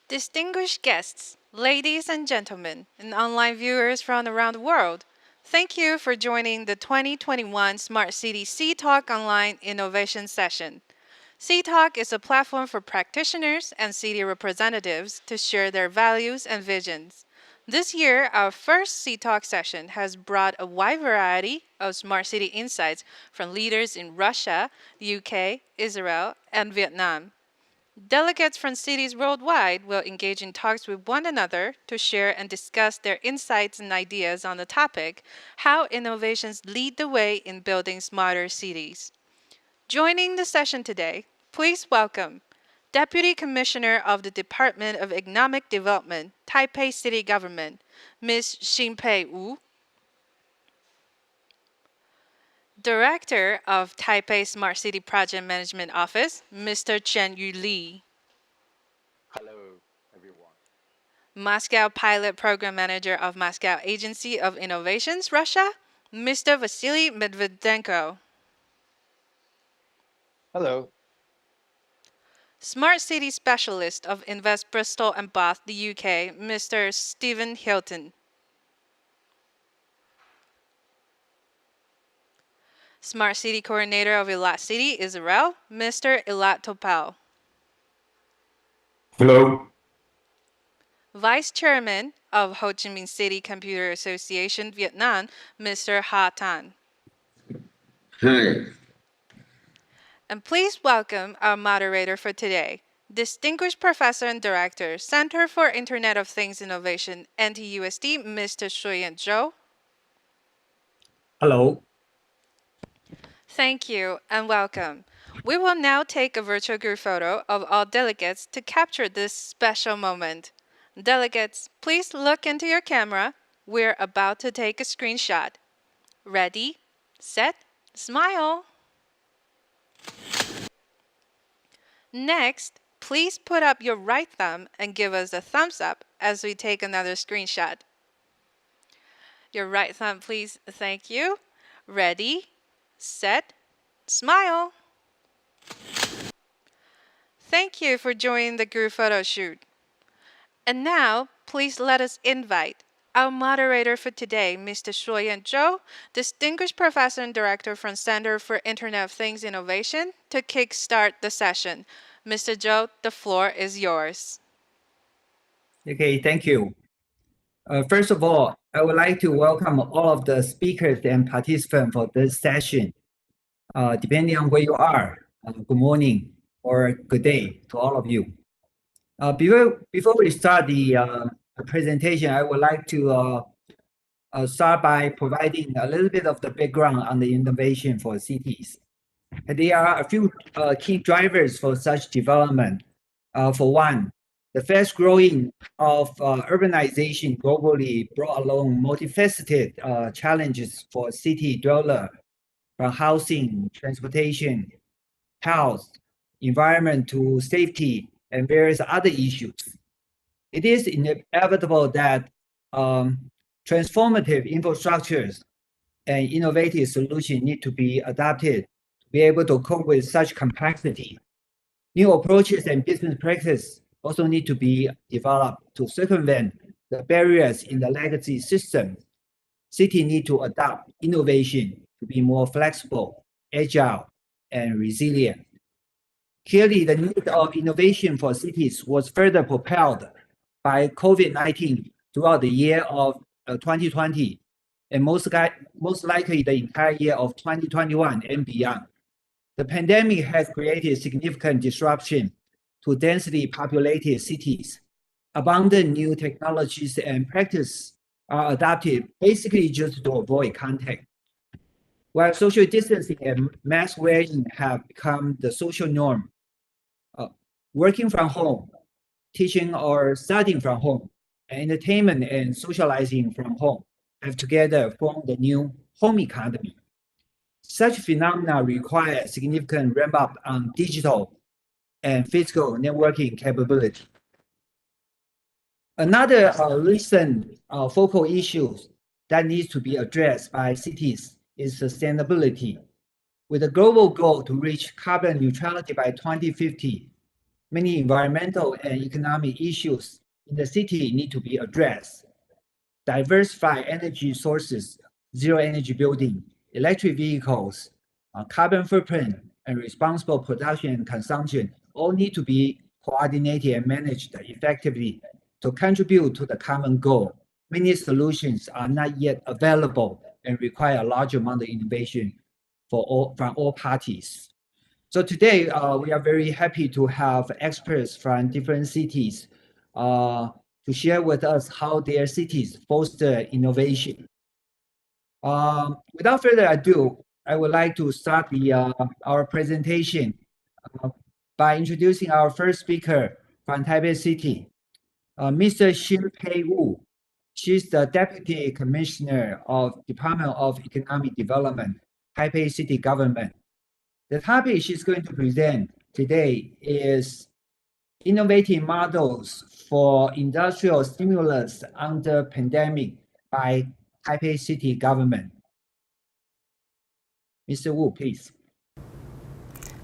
Distinguished guests, ladies and gentlemen, and online viewers from around the world, thank you for joining the 2021 Smart City CTalk Online Innovation Session. CTalk is a platform for practitioners and city representatives to share their values and visions. This year, our first CTalk session has brought a wide variety of smart city insights from leaders in Russia, the UK, Israel, and Vietnam. Delegates from cities worldwide will engage in talks with one another to share and discuss their insights and ideas on the topic, how innovations lead the way in building smarter cities. Joining the session today, please welcome Deputy Commissioner of the Department of Economic Development, Taipei City Government, Ms. Xinpei Wu, Director of Taipei Smart City Project Management Office, Mr. Chen Yu Li, Hello, everyone. Moscow Pilot Program Manager of Moscow Agency of Innovations, Russia, Mr. Vasily Medvedenko. Hello. Smart City Specialist of Invest Bristol and Bath, the UK, Mr. Stephen Hilton. Smart City Coordinator of Eilat City, Israel, Mr. Eilat Topal. Hello. Vice Chairman of Ho Chi Minh City Computer Association, Vietnam, Mr. Ha Tan. Hi. And please welcome our moderator for today, Distinguished Professor and Director, Center for Internet of Things Innovation, NTUSD, Mr. Shuyan Zhou. Hello. Thank you and welcome. We will now take a virtual group photo of all delegates to capture this special moment. Delegates, please look into your camera. We're about to take a screenshot. Ready, set, smile. Next, please put up your right thumb and give us a thumbs up as we take another screenshot. Your right thumb, please. Thank you. Ready, set, smile. Thank you for joining the group photo shoot. And now, please let us invite our moderator for today, Mr. Shuoyan Zhou, Distinguished Professor and Director from Center for Internet of Things Innovation, to kickstart the session. Mr. Zhou, the floor is yours. Okay, thank you. First of all, I would like to welcome all of the speakers and participants for this session. Depending on where you are, good morning or good day to all of you. Before we start the presentation, I would like to start by providing a little bit of the background on the innovation for cities. There are a few key drivers for such development. For one, the fast growing of urbanization globally brought along multifaceted challenges for city dweller, from housing, transportation, health, environment to safety, and various other issues. It is inevitable that transformative infrastructures and innovative solutions need to be adapted to be able to cope with such complexity. New approaches and business practice also need to be developed to circumvent the barriers in the legacy system. Cities need to adopt innovation to be more flexible, agile, and resilient. Clearly, the need of innovation for cities was further propelled by COVID-19 throughout the year of 2020, and most likely the entire year of 2021 and beyond. The pandemic has created significant disruption to densely populated cities. Abundant new technologies and practices are adopted basically just to avoid contact. While social distancing and mask wearing have become the social norm, working from home, teaching or studying from home, and entertainment and socializing from home have together formed the new home economy. Such phenomena require significant ramp up on digital and physical networking capability. Another recent focal issue that needs to be addressed by cities is sustainability. With a global goal to reach carbon neutrality by 2050, Many environmental and economic issues in the city need to be addressed. Diversify energy sources, zero energy building, electric vehicles, carbon footprint, and responsible production and consumption all need to be coordinated and managed effectively to contribute to the common goal. Many solutions are not yet available and require a large amount of innovation from all parties. So today, we are very happy to have experts from different cities to share with us how their cities foster innovation. Without further ado, I would like to start our presentation by introducing our first speaker from Taipei City, Mr. Xin-Pei Wu. She's the Deputy Commissioner of Department of Economic Development, Taipei City Government. The topic she's going to present today is innovating models for industrial stimulus under pandemic by Taipei City Government. Mr. Wu, please.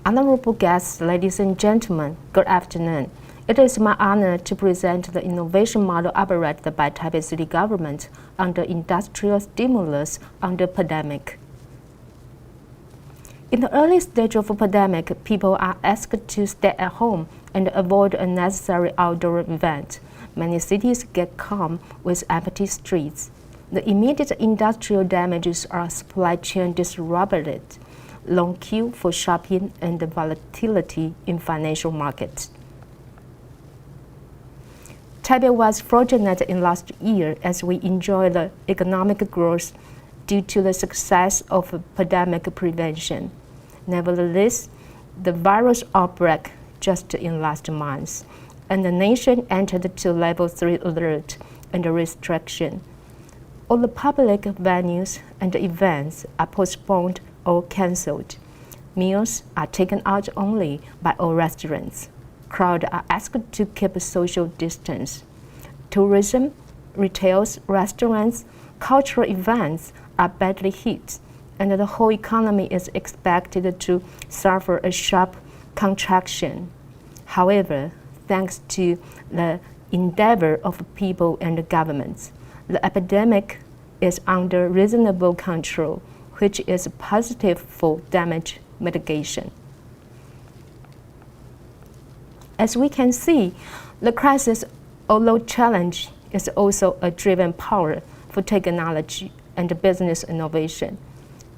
Honorable guests, ladies and gentlemen, good afternoon. It is my honor to present the innovation model operated by Taipei City Government under industrial stimulus under pandemic. In the early stage of a pandemic, people are asked to stay at home and avoid unnecessary outdoor events. Many cities get calm with empty streets. The immediate industrial damages are supply chain disrupted, long queue for shopping, and volatility in financial markets. Taipei was fortunate in last year as we enjoyed the economic growth due to the success of pandemic prevention. Nevertheless, the virus outbreak just in last month, and the nation entered to level 3 alert and restriction. All the public venues and events are postponed or cancelled. Meals are taken out only by all restaurants. Crowds are asked to keep social distance. Tourism, retail, restaurants, cultural events are badly hit, and the whole economy is expected to suffer a sharp contraction. However, thanks to the endeavor of people and governments, the epidemic is under reasonable control, which is positive for damage mitigation. As we can see, the crisis, although challenge, is also a driven power for technology and business innovation,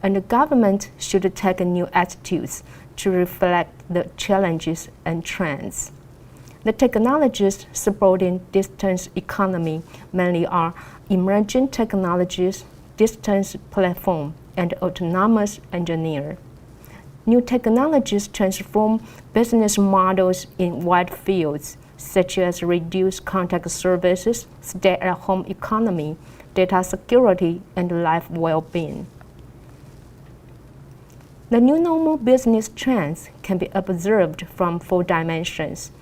and the government should take new attitudes to reflect the challenges and trends. The technologies supporting distance economy mainly are emerging technologies, distance platform, and autonomous engineer. New technologies transform business models in wide fields, such as reduced contact services, stay-at-home economy, data security, and life well-being. The new normal business trends can be observed from 4 dimensions,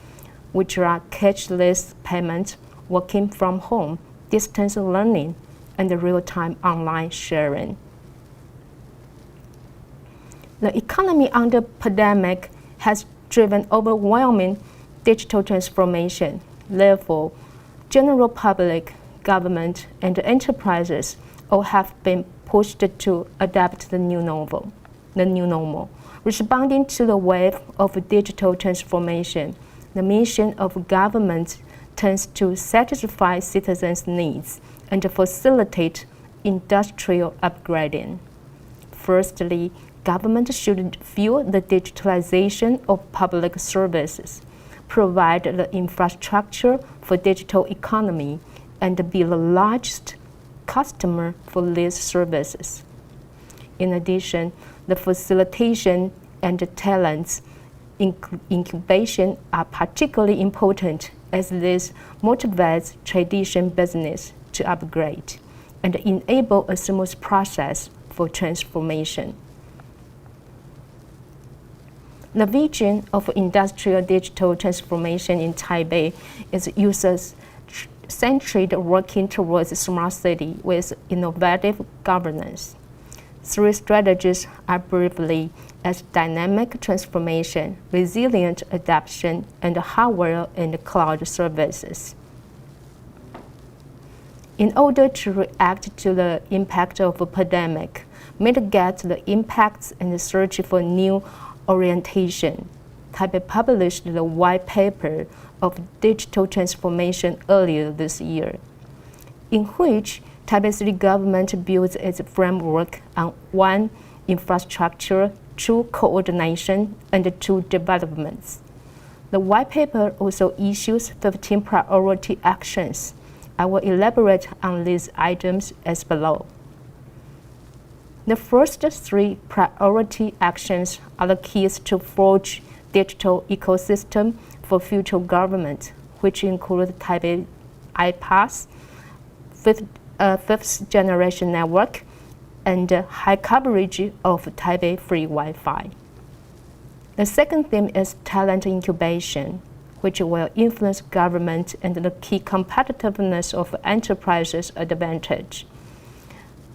which are cashless payment, working from home, distance learning, and real-time online sharing. The economy under pandemic has driven overwhelming digital transformation. Therefore, general public, government, and enterprises all have been pushed to adapt the new normal. Responding to the wave of digital transformation, the mission of government tends to satisfy citizens' needs and facilitate industrial upgrading. Firstly, government should fuel the digitalization of public services, provide the infrastructure for digital economy, and be the largest customer for these services. In addition, the facilitation and talents incubation are particularly important as this motivates traditional business to upgrade and enable a smooth process for transformation. The vision of industrial digital transformation in Taipei is user-centered, working towards a smart city with innovative governance. Three strategies are briefly as dynamic transformation, resilient adaptation, and hardware and cloud services. In order to react to the impact of a pandemic, mitigate the impacts, and search for new orientation, Taipei published the white paper of digital transformation earlier this year, in which Taipei City government builds its framework on one infrastructure, two coordination, and two developments. The white paper also issues 15 priority actions. I will elaborate on these items as below. The first three priority actions are the keys to forge digital ecosystem for future government, which include Taipei iPass, fifth generation network, and high coverage of Taipei free Wi-Fi. The second theme is talent incubation, which will influence government and the key competitiveness of enterprises' advantage.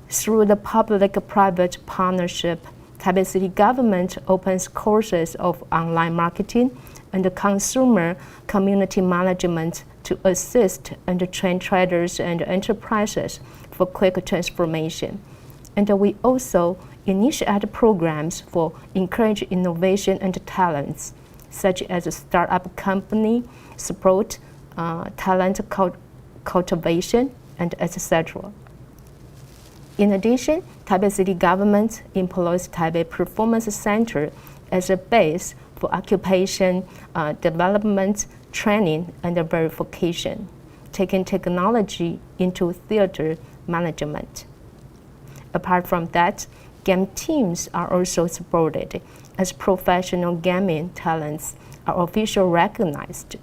Through the public-private partnership, Taipei City government opens courses of online marketing and consumer community management to assist and train traders and enterprises for quick transformation. And we also initiate programs for encourage innovation and talents, such as a startup company, support talent cultivation, and etc. In addition, Taipei City government employs Taipei Performance Center as a base for occupation development, training, and verification, taking technology into theater management. Apart from that, game teams are also supported as professional gaming talents are officially recognized.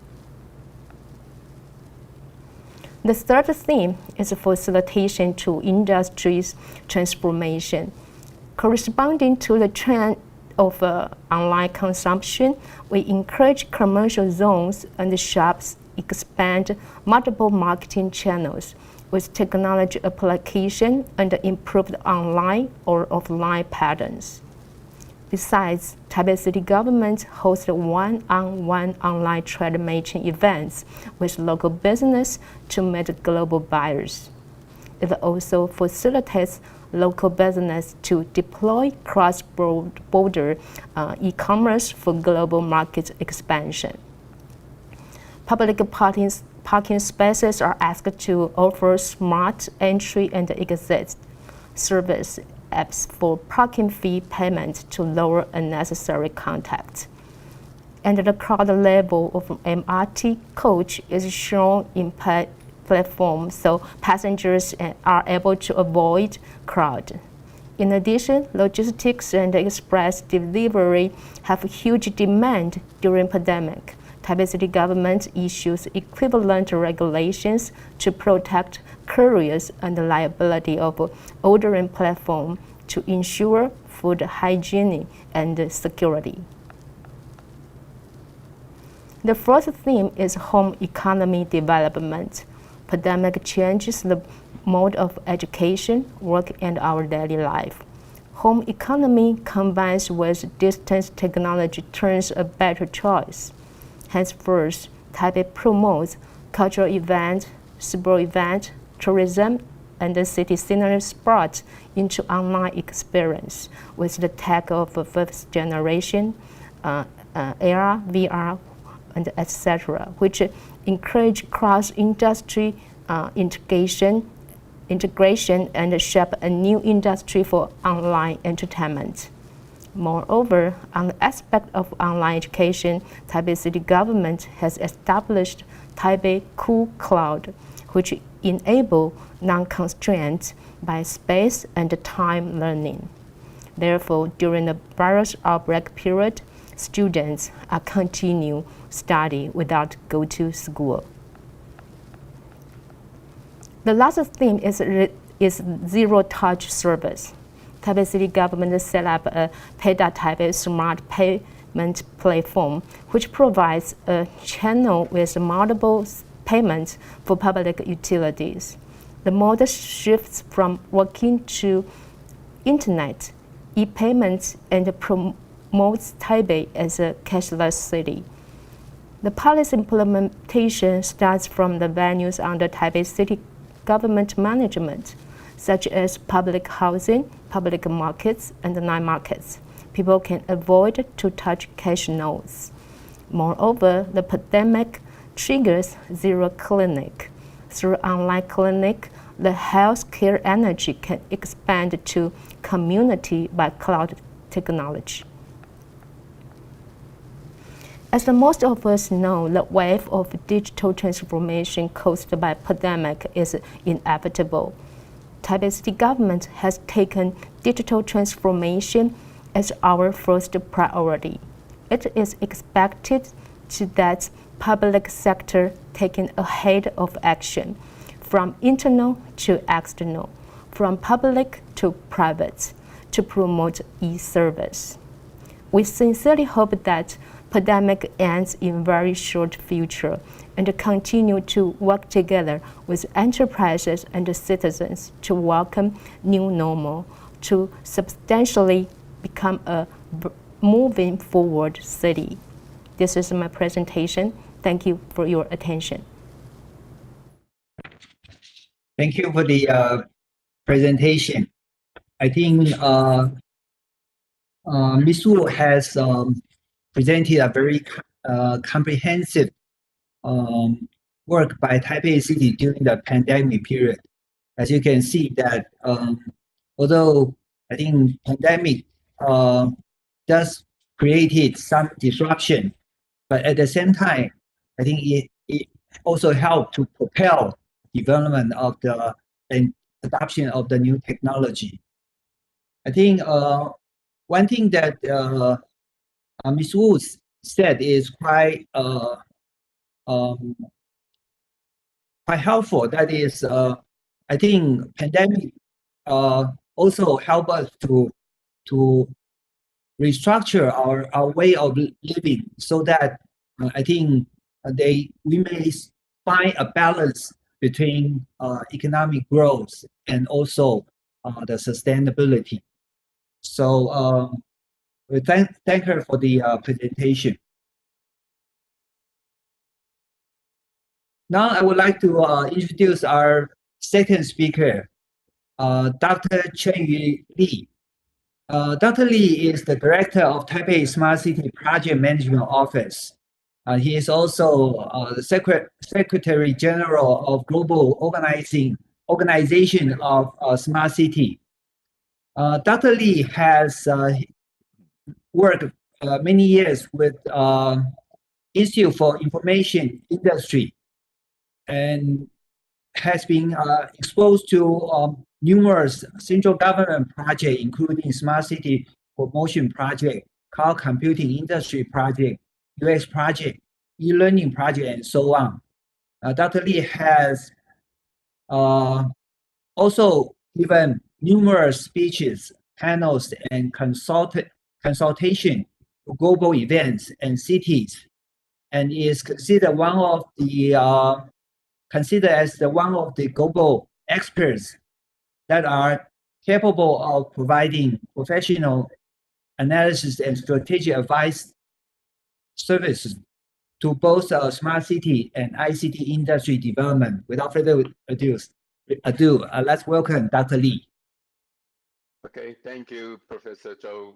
The third theme is facilitation to industries transformation. Corresponding to the trend of online consumption, we encourage commercial zones and shops expand multiple marketing channels with technology application and improved online or offline patterns. Besides, Taipei City government hosts one-on-one online trade matching events with local business to meet global buyers. It also facilitates local business to deploy cross-border e-commerce for global market expansion. Public parking spaces are asked to offer smart entry and exit service apps for parking fee payment to lower unnecessary contact. And the crowd level of MRT coach is shown in platform so passengers are able to avoid crowd. In addition, logistics and express delivery have huge demand during pandemic. Taipei City government issues equivalent regulations to protect couriers and the liability of ordering platform to ensure food hygiene and security. The fourth theme is home economy development. Pandemic changes the mode of education, work, and our daily life. Home economy combines with distance technology turns a better choice. Henceforth, Taipei promotes cultural events, sport events, tourism, and the city scenery sports into online experience with the tech of fifth generation, AR, VR, and etc., which encourage cross-industry integration and shape a new industry for online entertainment. Moreover, on the aspect of online education, Taipei City government has established Taipei Cool Cloud, which enable non-constrained by space and time learning. Therefore, during the virus outbreak period, students are continue study without go to school. The last theme is zero-touch service. Taipei City government set up a PayDa Taipei smart payment platform, which provides a channel with multiple payments for public utilities. The model shifts from working to internet, e-payments, and promotes Taipei as a cashless city. The policy implementation starts from the venues under Taipei City government management, such as public housing, public markets, and night markets. People can avoid to touch cash notes. Moreover, the pandemic triggers zero clinic. Through online clinic, the healthcare energy can expand to community by cloud technology. As most of us know, the wave of digital transformation caused by pandemic is inevitable. Taipei City government has taken digital transformation as our first priority. It is expected that public sector taking ahead of action, from internal to external, from public to private, to promote e-service. We sincerely hope that pandemic ends in very short future and continue to work together with enterprises and citizens to welcome new normal, to substantially become a moving forward city. This is my presentation. Thank you for your attention. Thank you for the presentation. I think Ms. Wu has presented a very comprehensive work by Taipei City during the pandemic period. As you can see that although I think pandemic does created some disruption, but at the same time, I think it also helped to propel development of the and adoption of the new technology. I think one thing that Ms. Wu said is quite helpful. That is, I think pandemic also help us to restructure our way of living, so that I think we may find a balance between economic growth and also the sustainability. So we thank her for the presentation. Now I would like to introduce our second speaker, Dr. Chen Li. Dr. Li is the director of Taipei Smart City Project Management Office. He is also the Secretary General of Global Organization of Smart City. Dr. Li has worked many years with Institute for Information Industry and has been exposed to numerous central government projects, including Smart City Promotion Project, Cloud Computing Industry Project, UX Project, e-learning project, and so on. Dr. Li has also given numerous speeches, panels, and consultation to global events and cities, and is considered as one of the global experts that are capable of providing professional analysis and strategic advice services to both smart city and ICT industry development. Without further ado, let's welcome Dr. Li. Okay, thank you, Professor Zhou.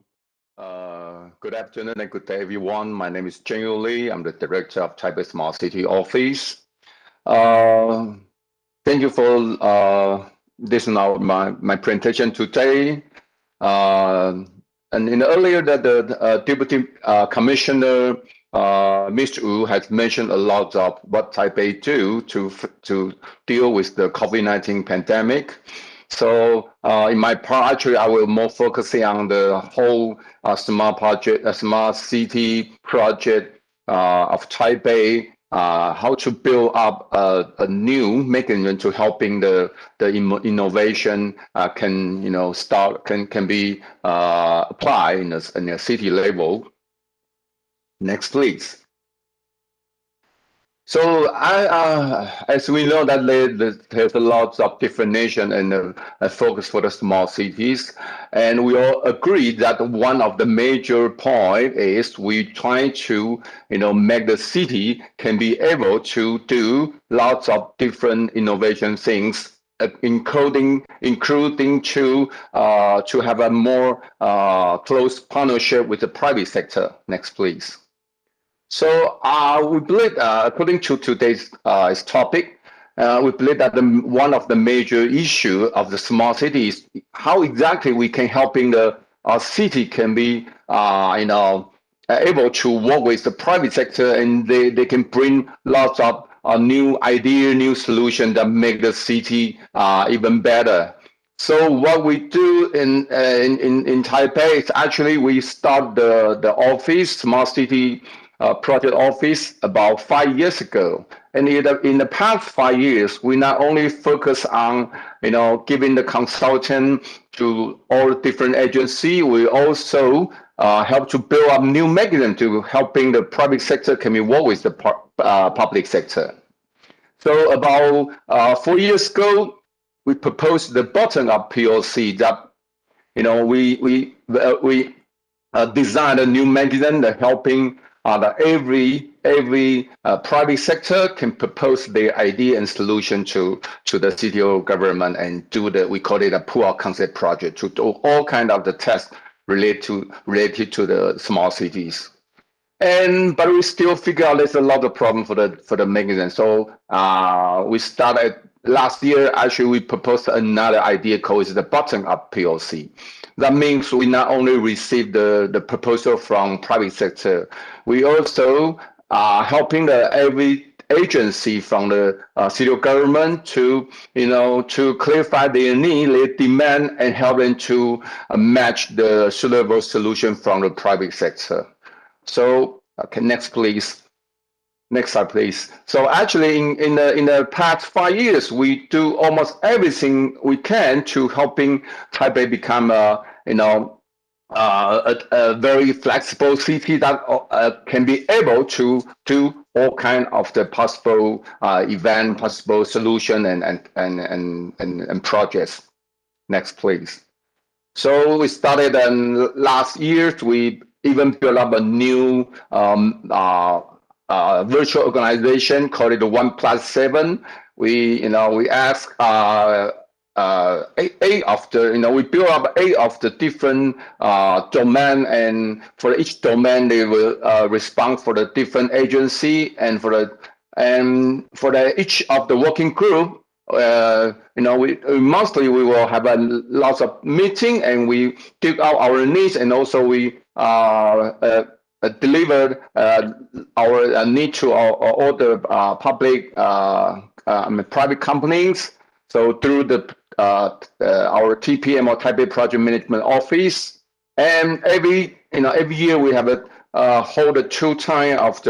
Good afternoon and good day, everyone. My name is Chen Li. I'm the director of Taipei Smart City Office. Thank you for listening to my presentation today. And earlier that the Deputy Commissioner Mr. Wu has mentioned a lot of what Taipei do to deal with the COVID-19 pandemic. So in my part, actually, I will more focusing on the whole smart city project of Taipei. How to build up a new mechanism to helping the innovation can be applied in a city level. Next, please. So as we know that there's a lot of definition and a focus for the small cities, and we all agree that one of the major point is we try to make the city can be able to do lots of different innovation things, including to have a more close partnership with the private sector. Next, please. So we believe, according to today's topic, we believe that one of the major issue of the small cities, how exactly we can helping our city can be, able to work with the private sector, and they can bring lots of new idea, new solution that make the city even better. So what we do in Taipei is actually we start the office, smart city project office about 5 years ago. And in the past 5 years, we not only focus on giving the consultant to all different agencies, we also help to build up new mechanism to helping the private sector can work with the public sector. So about 4 years ago, we proposed the bottom-up POC that we designed a new mechanism that helping that every private sector can propose their idea and solution to the city or government and we call it a proof of concept project to do all kind of the tests related to the small cities. But we still figure out there's a lot of problem for the mechanism. So we started last year. Actually, we proposed another idea called the bottom-up POC. That means we not only receive the proposal from private sector, we also are helping every agency from the city government to clarify their need, their demand, and help them to match the suitable solution from the private sector. So, okay, next, please. Next slide, please. So actually, in the past 5 years, we do almost everything we can to helping Taipei become a very flexible city that can be able to do all kind of the possible event, possible solution, and projects. Next, please. So we started last year. We even built up a new virtual organization called it the 1+7. We ask eight of the we build up 8 of the different domain, and for each domain they will respond for the different agency, and for each of the working group. Mostly we will have lots of meeting, and we dig out our needs, and also we deliver our need to all the public private companies. So through our TPM or Taipei Project Management Office, and every year we have hold a 2 time of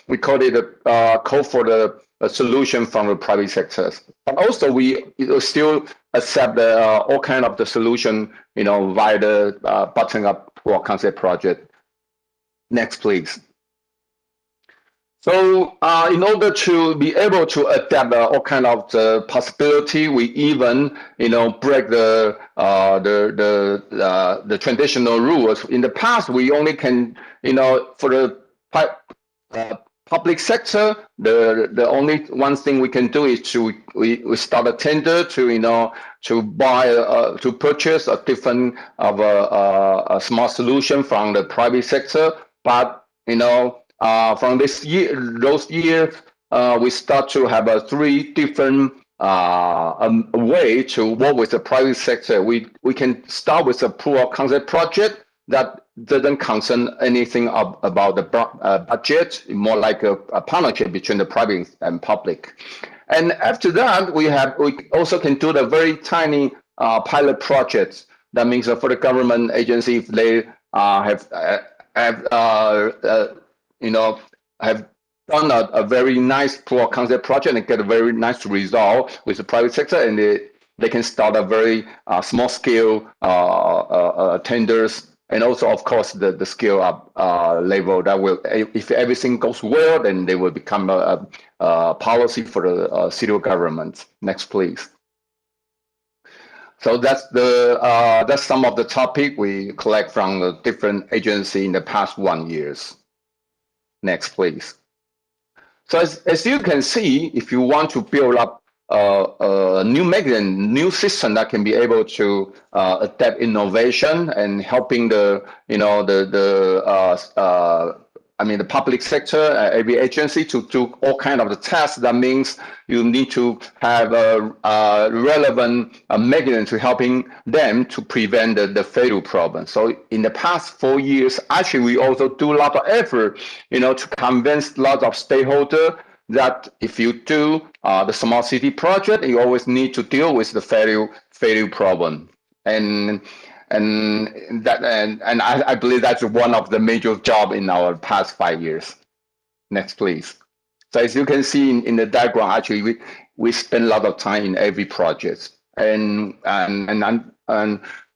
we call it a call for the solution from the private sectors. And also we still accept all kind of the solution via the bottom-up proof of concept project. Next, please. So in order to be able to adapt all kind of the possibility, we even break the traditional rules. In the past, we only can for the public sector, the only one thing we can do is we start a tender to buy to purchase a different of a smart solution from the private sector, but from those years, we start to have 3 different way to work with the private sector. We can start with a proof of concept project that doesn't concern anything about the budget, more like a partnership between the private and public. And after that, we also can do the very tiny pilot projects. That means for the government agency, if they have done a very nice proof of concept project and get a very nice result with the private sector, and they can start a very small scale tenders And also, of course, the scale up level that will, if everything goes well, then they will become a policy for the city government. Next, please. So that's some of the topic we collect from the different agency in the past 1 years. Next, please. So as you can see, if you want to build up a new mechanism, new system that can be able to adapt innovation and helping the the public sector, every agency to do all kind of the tasks. That means you need to have a relevant mechanism to helping them to prevent the fatal problem. So in the past 4 years, actually, we also do a lot of effort, to convince a lot of stakeholders that if you do the smart city project, you always need to deal with the fatal problem. And I believe that's one of the major job in our past 5 years. Next, please. So as you can see in the diagram, actually we spend a lot of time in every project, and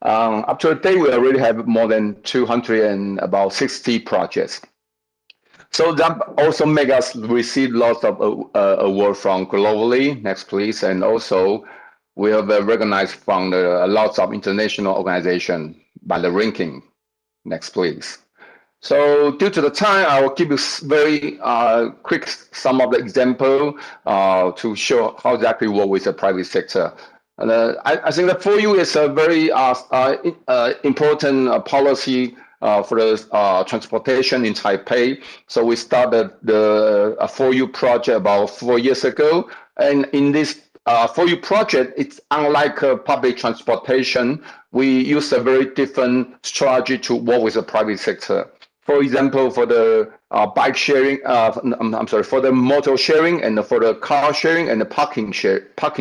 up to today we already have more than 260 projects. So that also make us receive lots of awards from globally. Next, please. And also we have recognized from lots of international organizations by the ranking. Next, please. So due to the time, I will give you very quick some of the example to show how exactly work with the private sector. And I think that for you is a very important policy for the transportation in Taipei. So we started the 4U project about 4 years ago. And in this 4U project, it's unlike public transportation. We use a very different strategy to work with the private sector. For example, for the bike sharing, for the motor sharing and for the car sharing and the parking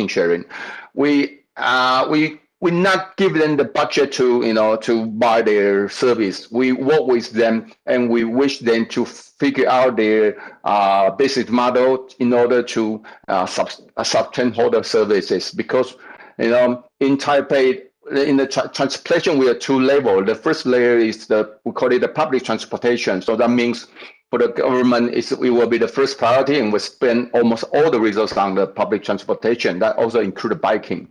sharing, we not give them the budget to buy their service. We work with them and we wish them to figure out their business model in order to sustain all the services. Because in Taipei, in the transportation, we have two levels. The first layer is we call it the public transportation. So that means for the government, we will be the first priority, and we spend almost all the resources on the public transportation. That also includes biking.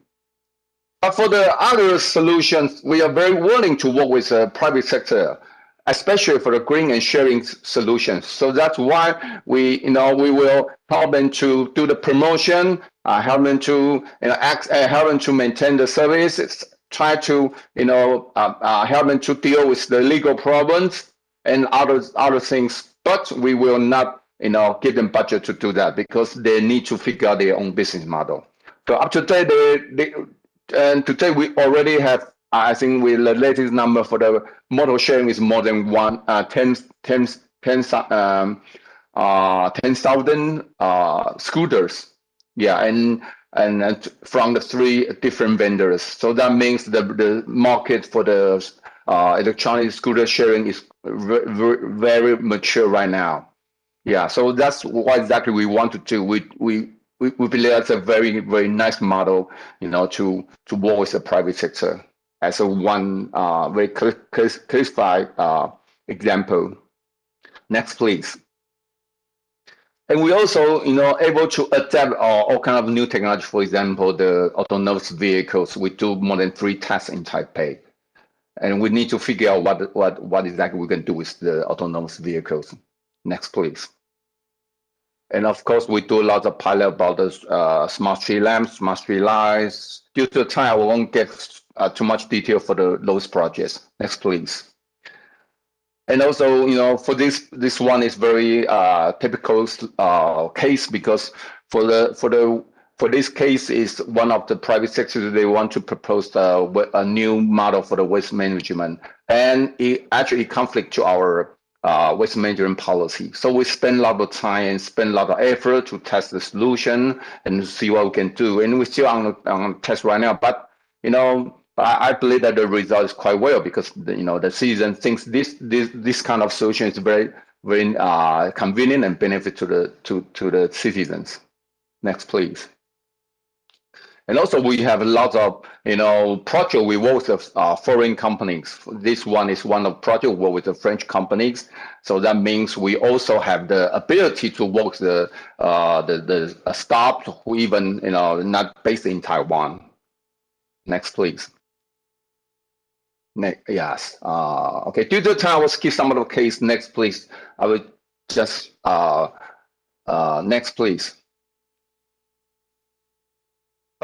But for the other solutions, we are very willing to work with the private sector, especially for the green and sharing solutions. So that's why we will help them to do the promotion, help them to help them to maintain the services, try to help them to deal with the legal problems and other things. But we will not give them budget to do that because they need to figure out their own business model. So up to today, today we already have, I think with the latest number for the motor sharing is more than 10,000 scooters. Yeah, and from the 3 different vendors. So that means the market for the electronic scooter sharing is very mature right now. Yeah, so that's what exactly we want to do. We believe that's a very, very nice model, to work with the private sector as a one very classified example. Next, please. And we also, able to adapt all kind of new technology. For example, the autonomous vehicles. We do more than 3 tests in Taipei, and we need to figure out what exactly we can do with the autonomous vehicles. Next, please. And of course, we do a lot of pilot about the smart street lamps, smart street lights. Due to the time, I won't get too much detail for those projects. Next, please. And also, for this one is very typical case because for this case is one of the private sectors. They want to propose a new model for the waste management, and it actually conflict to our waste management policy. So we spend a lot of time and spend a lot of effort to test the solution and see what we can do. And we're still on test right now, but I believe that the result is quite well because the citizen thinks this kind of solution is very, very convenient and benefit to the citizens. Next, please. And also we have a lot of, project we work with foreign companies. This one is one of project we work with the French companies. So that means we also have the ability to work the staff who even, not based in Taiwan. Next, please. Next, yes. Okay, due to time, I will skip some of the case. Next, please. I will just, next, please.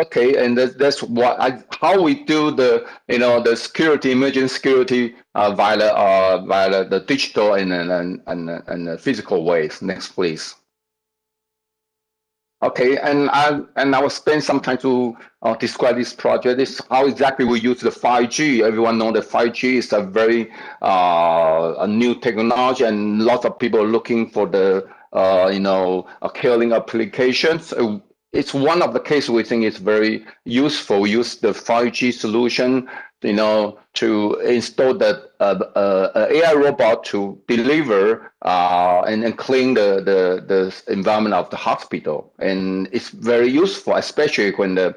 Okay, and that's how we do the the security, emergency security via the digital and the physical ways. Next, please. Okay, and I will spend some time to describe this project. This is how exactly we use the 5G. Everyone knows that 5G is a very a new technology, and lots of people are looking for the killing applications. It's one of the cases we think is very useful. Use the 5G solution, to install that AI robot to deliver and clean the environment of the hospital, and it's very useful, especially when the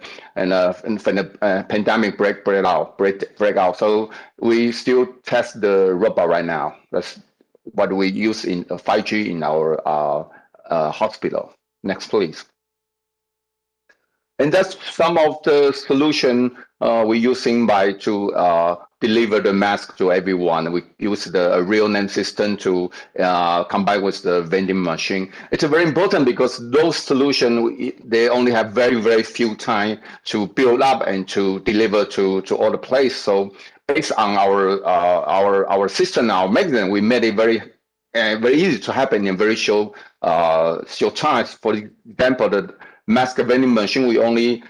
pandemic break out. So we still test the robot right now. That's what we use in 5G in our hospital. Next, please. And that's some of the solution we're using to deliver the mask to everyone. We use the real name system to combine with the vending machine. It's very important because those solutions, they only have very, very few time to build up and to deliver to all the place. So based on our system, our mechanism, we made it very easy to happen in very short time. For example, the mask vending machine, we only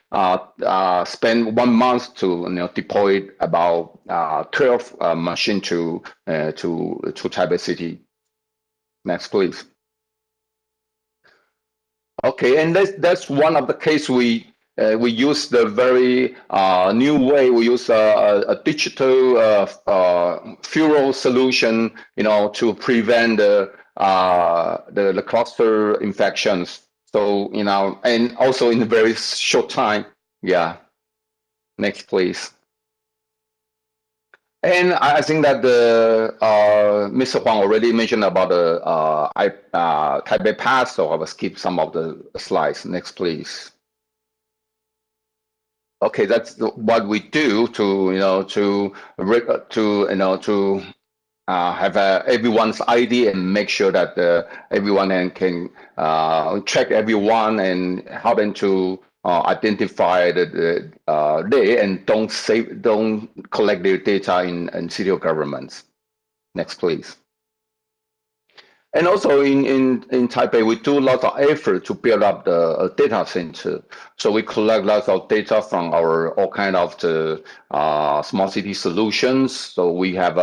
spend 1 month to deploy about 12 machine to Taipei City. Next, please. Okay, and that's one of the case we use the very new way. We use a digital fuel solution, to prevent the cluster infections. So, and also in a very short time. Yeah. Next, please. And I think that Mr. Huang already mentioned about the Taipei Pass, so I will skip some of the slides. Next, please. Okay, that's what we do to have everyone's ID and make sure that everyone can track everyone and help them to identify the and don't collect their data in city governments. Next, please. And also in Taipei, we do lots of effort to build up the data center. So we collect lots of data from all kind of the smart city solutions. So we have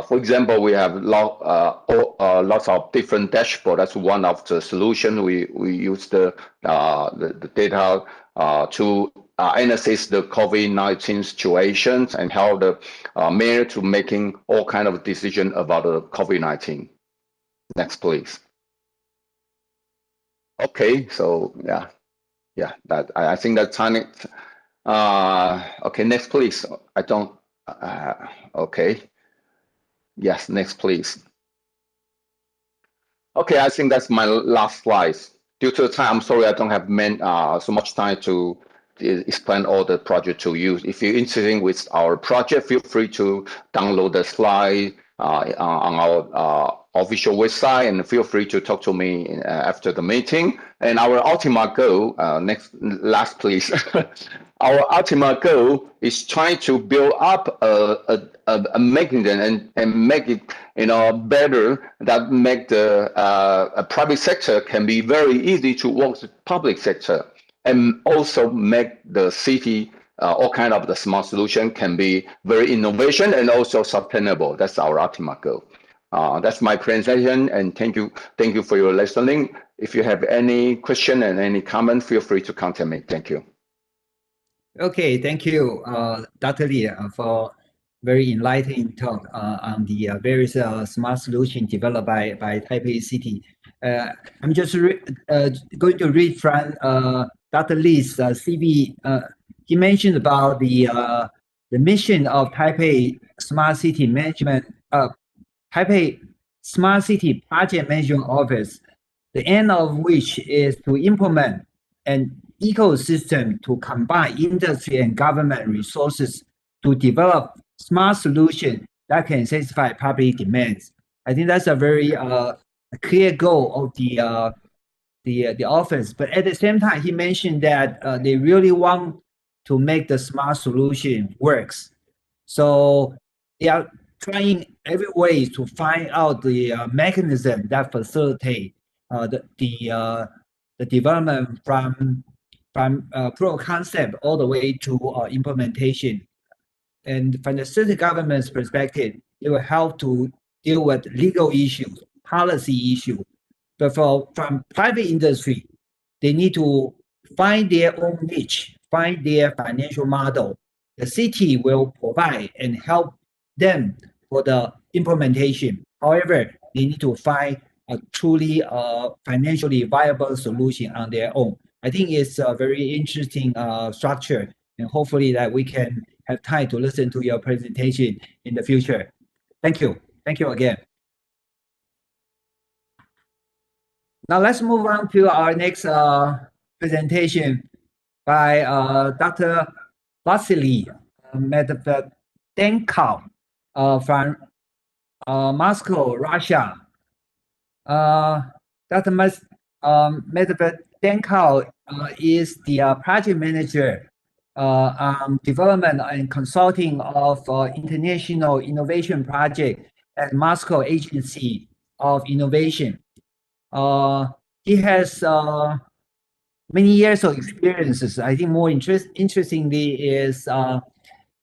for example, we have lots of different dashboards. That's one of the solutions. We use the data to analyze the COVID-19 situations and help the mayor to making all kind of decision about the COVID-19. Next, please. Okay, so yeah, that I think that's time. Okay, next, please. I don't. Okay. Yes, next, please. Okay, I think that's my last slide. Due to the time, I'm sorry I don't have so much time to explain all the project to you. If you're interested with our project, feel free to download the slide on our official website, and feel free to talk to me after the meeting. And our ultimate goal, last please. Our ultimate goal is trying to build up a mechanism and make it better, that make the private sector can be very easy to work with public sector, and also make the city all kind of the smart solution can be very innovation and also sustainable. That's our ultimate goal. That's my presentation, and thank you for your listening. If you have any question and any comment, feel free to contact me. Thank you. Okay, thank you, Dr. Lee, for very enlightening talk on the various smart solutions developed by Taipei City. I'm just going to read from Dr. Lee's CV, he mentioned about the mission of Taipei Smart City Management, Taipei Smart City Project Management Office, the end of which is to implement an ecosystem to combine industry and government resources to develop smart solutions that can satisfy public demands. I think that's a very clear goal of the office. But at the same time, he mentioned that they really want to make the smart solution works. So they are trying every way to find out the mechanism that facilitate the development from pro concept all the way to implementation. And from the city government's perspective, it will help to deal with legal issues, policy issues. But from private industry, they need to find their own niche, find their financial model. The city will provide and help them for the implementation. However, they need to find a truly financially viable solution on their own. I think it's a very interesting structure, and hopefully that we can have time to listen to your presentation in the future. Thank you. Thank you again. Now let's move on to our next presentation by Dr. Vasily Medvedenko from Moscow, Russia. Dr. Medvedenko is the project manager on development and consulting of international innovation project at Moscow Agency of Innovation. He has many years of experiences. I think more interestingly is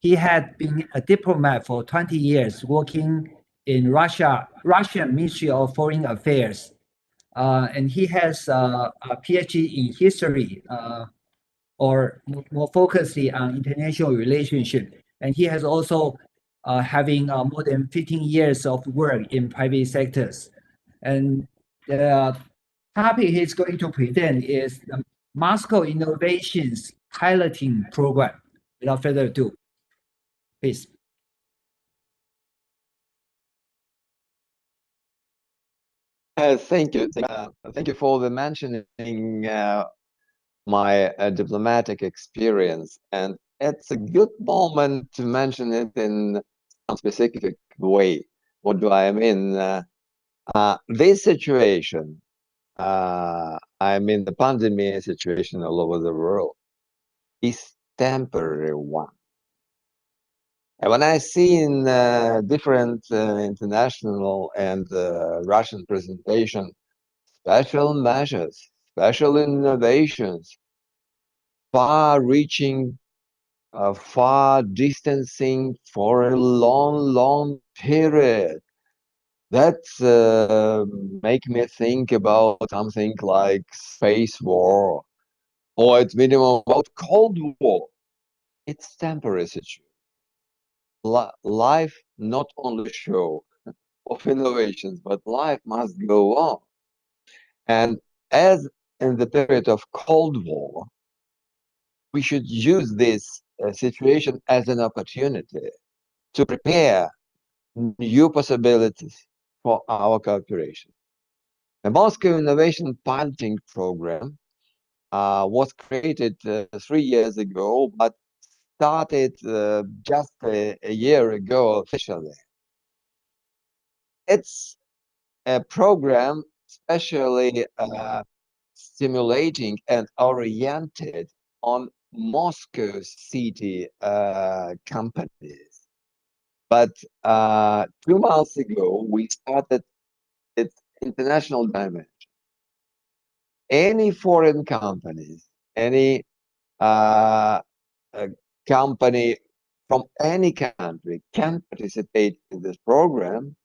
he had been a diplomat for 20 years working in Russian Ministry of Foreign Affairs. And he has a PhD in history or more focusedly on international relationship. And he has also having more than 15 years of work in private sectors. And the topic he's going to present is the Moscow Innovations Piloting Program. Without further ado, please. Thank you. Thank you for the mentioning my diplomatic experience. And it's a good moment to mention it in some specific way. What do I mean? This situation, I mean the pandemic situation all over the world, is temporary one. And when I see in different international and Russian presentation, special measures, special innovations, far-reaching, far distancing for a long, long period, that make me think about something like space war, or at minimum about Cold War. It's temporary situation. Life not only show of innovations, but life must go on. And as in the period of Cold War, we should use this situation as an opportunity to prepare new possibilities for our cooperation. The Moscow Innovation Piloting Program was created 3 years ago, but started just a year ago officially. It's a program especially stimulating and oriented on Moscow city companies. But 2 months ago, we started its international dimension. Any foreign companies, any company from any country can participate in this program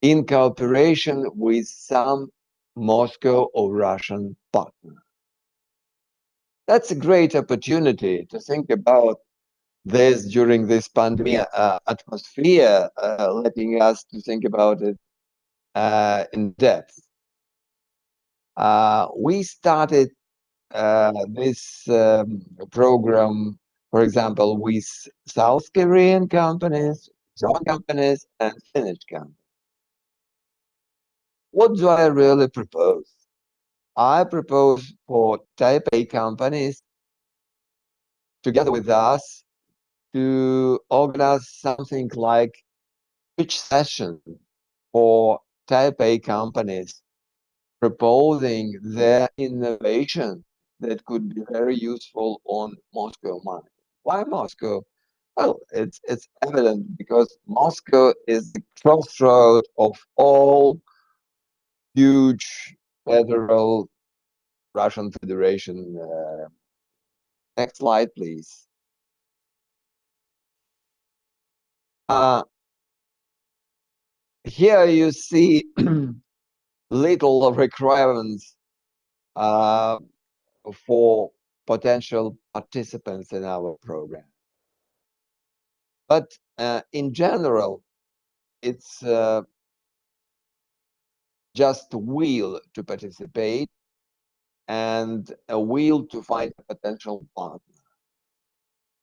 in cooperation with some Moscow or Russian partner. That's a great opportunity to think about this during this pandemic atmosphere, letting us to think about it in depth. We started this program, for example, with South Korean companies, German companies, and Finnish companies. What do I really propose? I propose for Type A companies, together with us, to organize something like pitch session for Type A companies, proposing their innovation that could be very useful on Moscow market. Why Moscow? Well, it's evident because Moscow is the crossroad of all huge federal Russian Federation. Next slide, please. Here you see little requirements for potential participants in our program. But in general, it's just will to participate and a will to find a potential partner.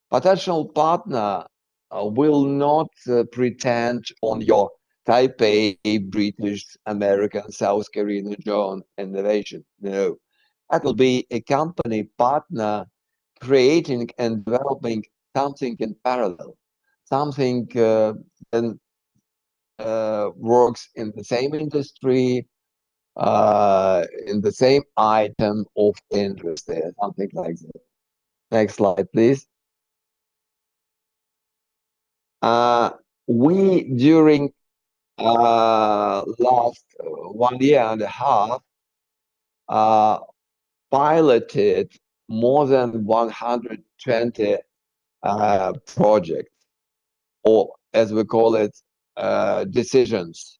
Potential partner will not pretend on your Type A, British, American, South Korean, German innovation. No, that will be a company partner creating and developing something in parallel, something that works in the same industry, in the same item of interest there, something like that. Next slide, please. We, during last 1 year and a half, piloted more than 120 projects, or as we call it, decisions.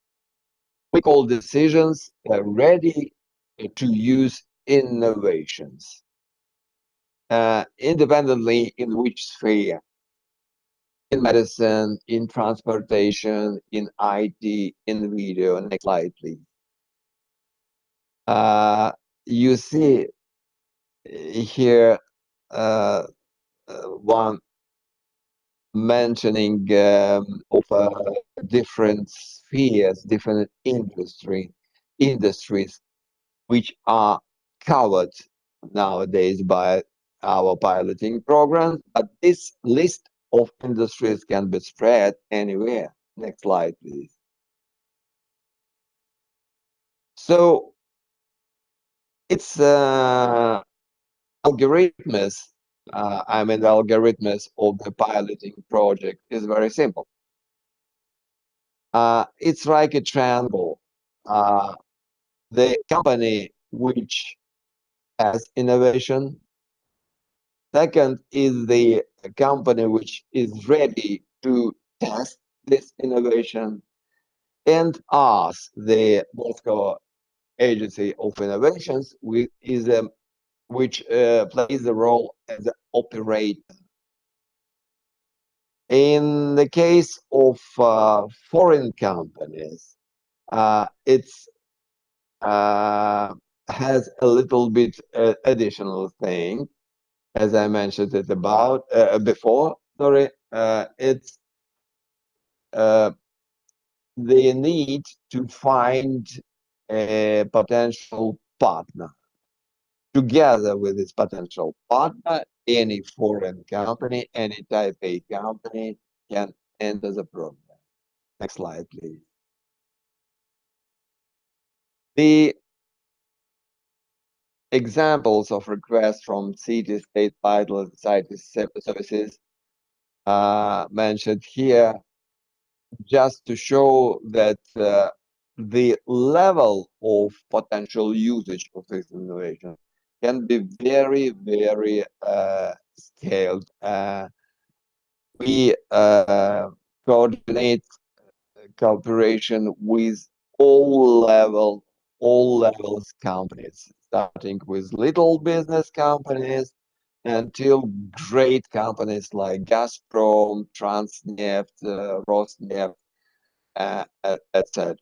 We call decisions ready to use innovations, independently in which sphere. In medicine, in transportation, in IT, in video. Next slide, please. You see here one mentioning of different spheres, different industries which are covered nowadays by our piloting program. But this list of industries can be spread anywhere. Next slide, please. So it's algorithms. The algorithms of the piloting project is very simple. It's like a triangle. The company which has innovation. Second is the company which is ready to test this innovation. And us, the Moscow Agency of Innovations, which plays the role as an operator. In the case of foreign companies, it's has a little bit additional thing, as I mentioned it about before. Sorry, it's the need to find a potential partner. Together with this potential partner, any foreign company, any Type A company can enter the program. Next slide, please. The examples of requests from city, state, vital society services mentioned here, just to show that the level of potential usage of this innovation can be very, very scaled. We coordinate cooperation with all levels companies, starting with little business companies until great companies like Gazprom, Transneft, Rosneft, etc.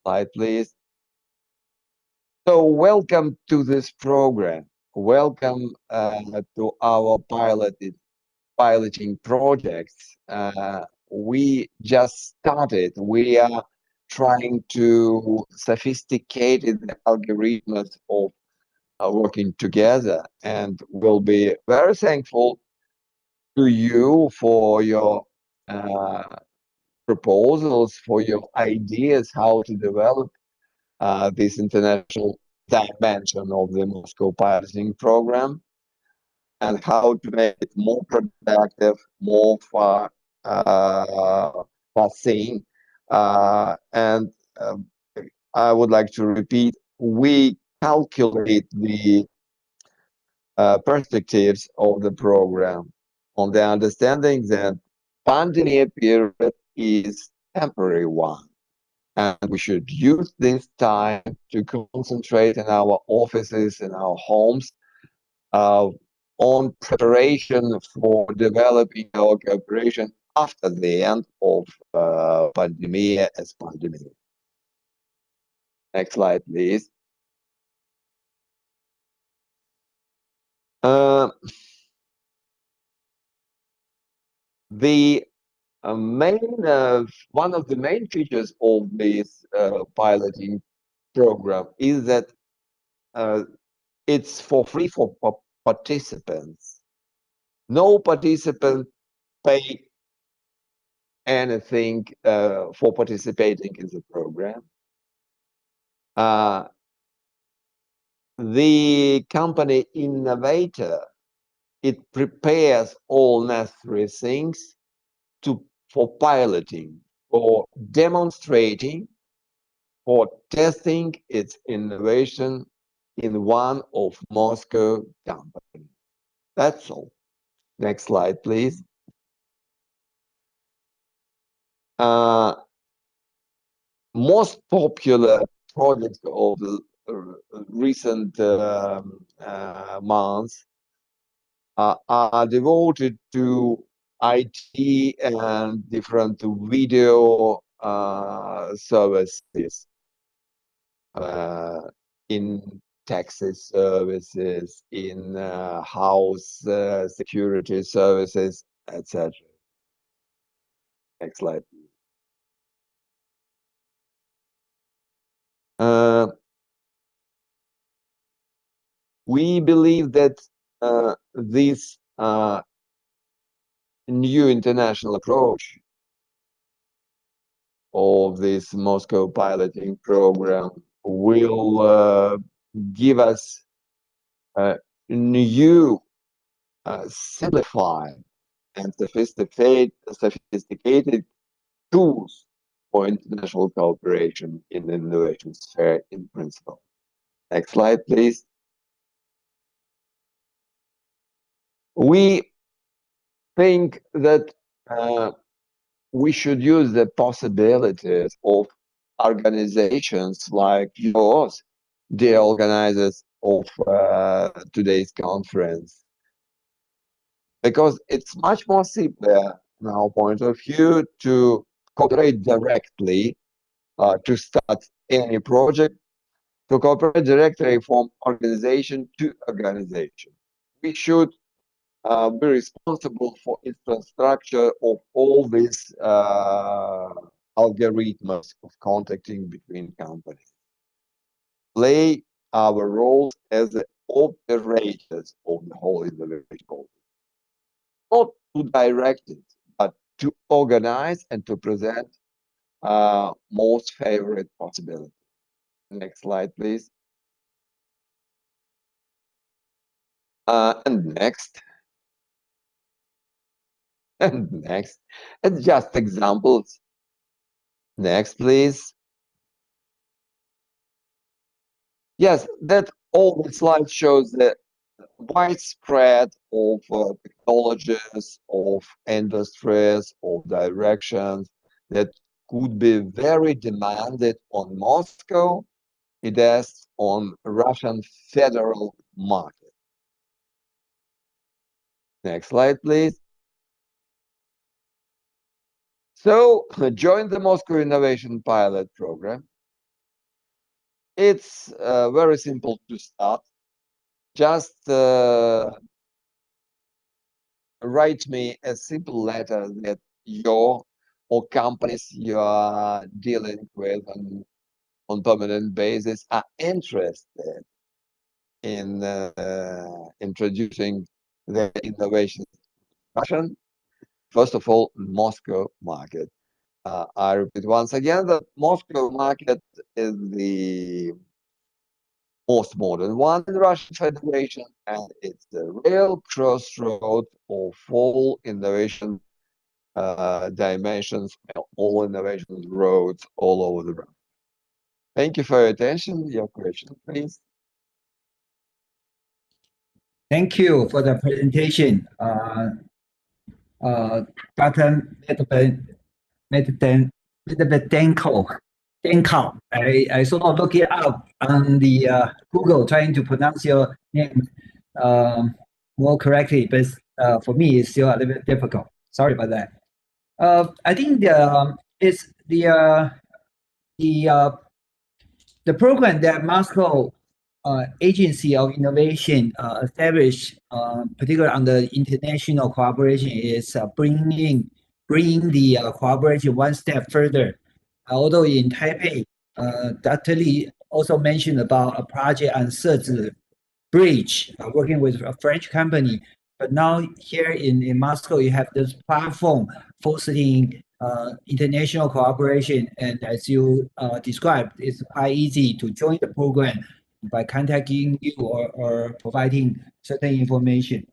Slide, please. So welcome to this program. Welcome to our piloting projects. We just started. We are trying to sophisticate the algorithms of working together, and we'll be very thankful to you for your proposals, for your ideas how to develop this international dimension of the Moscow piloting program, and how to make it more productive, more far-seeing. And I would like to repeat, we calculate the perspectives of the program on the understanding that pandemic period is temporary one, and we should use this time to concentrate in our offices, in our homes, on preparation for developing our cooperation after the end of pandemic as pandemic. Next slide, please. The one of the main features of this piloting program is that it's for free for participants. No participant pay anything for participating in the program. The company innovator, it prepares all necessary things for piloting, for demonstrating, for testing its innovation in one of Moscow company. That's all. Next slide, please. Most popular projects of the recent months are devoted to IT and different video services in taxi services, in house security services, etc. Next slide. We believe that this new international approach of this Moscow piloting program will give us new, simplified, and sophisticated tools for international cooperation in the innovation sphere in principle. Next slide, please. We think that we should use the possibilities of organizations like yours, the organizers of today's conference, because it's much more simpler, from our point of view, to cooperate directly, to start any project, to cooperate directly from organization to organization. We should be responsible for infrastructure of all these algorithms of contacting between companies. Play our roles as the operators of the whole innovation, not to direct it, but to organize and to present most favorite possibilities. Next slide, please. And next. And next. And just examples. Next, please. Yes, that all the slide shows the widespread of technologies, of industries, of directions that could be very demanded on Moscow. It is on Russian federal market. Next slide, please. So join the Moscow Innovation Pilot Program. It's very simple to start. Just write me a simple letter that your or companies you are dealing with on permanent basis are interested in introducing the innovation discussion. First of all, Moscow market. I repeat once again that Moscow market is the most modern one in the Russian Federation, and it's the real crossroad of all innovation dimensions, all innovation roads all over the world. Thank you for your attention. Your question, please. Thank you for the presentation, Dr. Medvedenko. I sort of look it up on the Google trying to pronounce your name more correctly, but for me it's still a little bit difficult. Sorry about that. I think it's the program that Moscow Agency of Innovation established, particularly on the international cooperation, is bringing the cooperation one step further. Although in Taipei, Dr. Li also mentioned about a project on Sezi Bridge, working with a French company. But now here in Moscow, you have this platform fostering international cooperation. And as you described, it's quite easy to join the program by contacting you or providing certain information.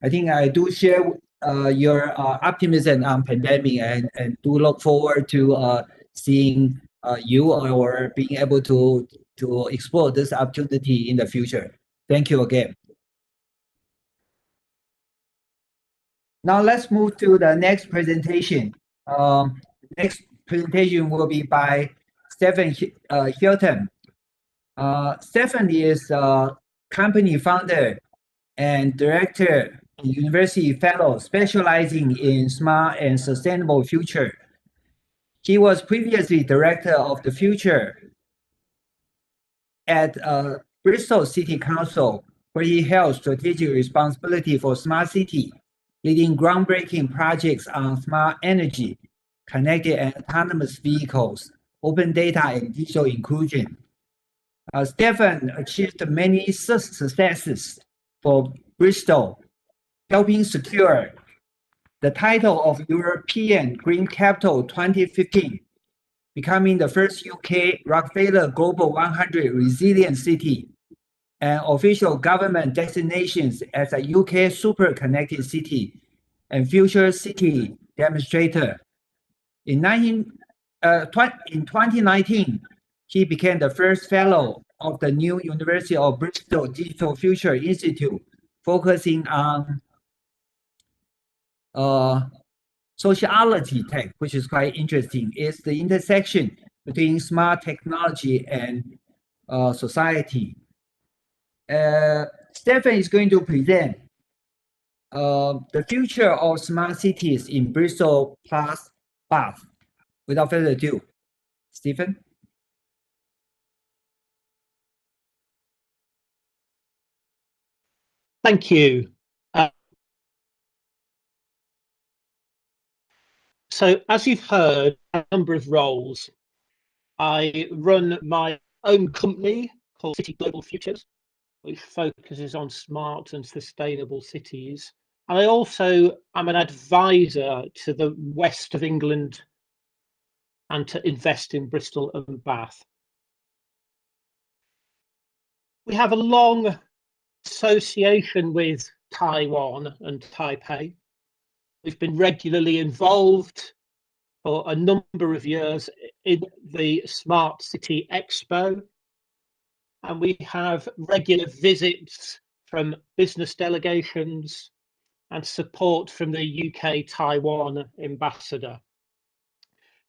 I think I do share your optimism on pandemic and do look forward to seeing you or being able to explore this opportunity in the future. Thank you again. Now let's move to the next presentation. Next presentation will be by Stephen Hilton. Stephen is a company founder and director, university fellow specializing in smart and sustainable future. He was previously director of the future at Bristol City Council, where he held strategic responsibility for smart city, leading groundbreaking projects on smart energy, connected and autonomous vehicles, open data, and digital inclusion. Stephen achieved many successes for Bristol, helping secure the title of European Green Capital 2015, becoming the first UK Rockefeller Global 100 Resilient City, and official government designations as a UK Super Connected City and Future City Demonstrator. In 2019, he became the first fellow of the new University of Bristol Digital Future Institute, focusing on sociality tech, which is quite interesting. It's the intersection between smart technology and society. Stephen is going to present the future of smart cities in Bristol plus Bath. Without further ado, Stephen. Thank you. So as you've heard, a number of roles. I run my own company called City Global Futures, which focuses on smart and sustainable cities. And I also am an advisor to the West of England and to invest in Bristol and Bath. We have a long association with Taiwan and Taipei. We've been regularly involved for a number of years in the Smart City Expo, and we have regular visits from business delegations and support from the UK-Taiwan ambassador.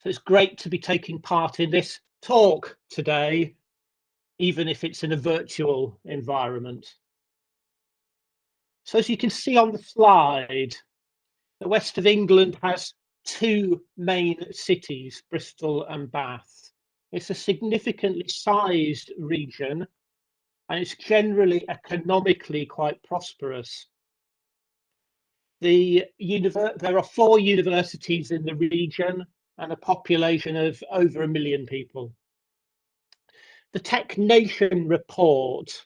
So it's great to be taking part in this talk today, even if it's in a virtual environment. So as you can see on the slide, the West of England has two main cities, Bristol and Bath. It's a significantly sized region, and it's generally economically quite prosperous. There are 4 universities in the region and a population of over 1 million people. The Tech Nation report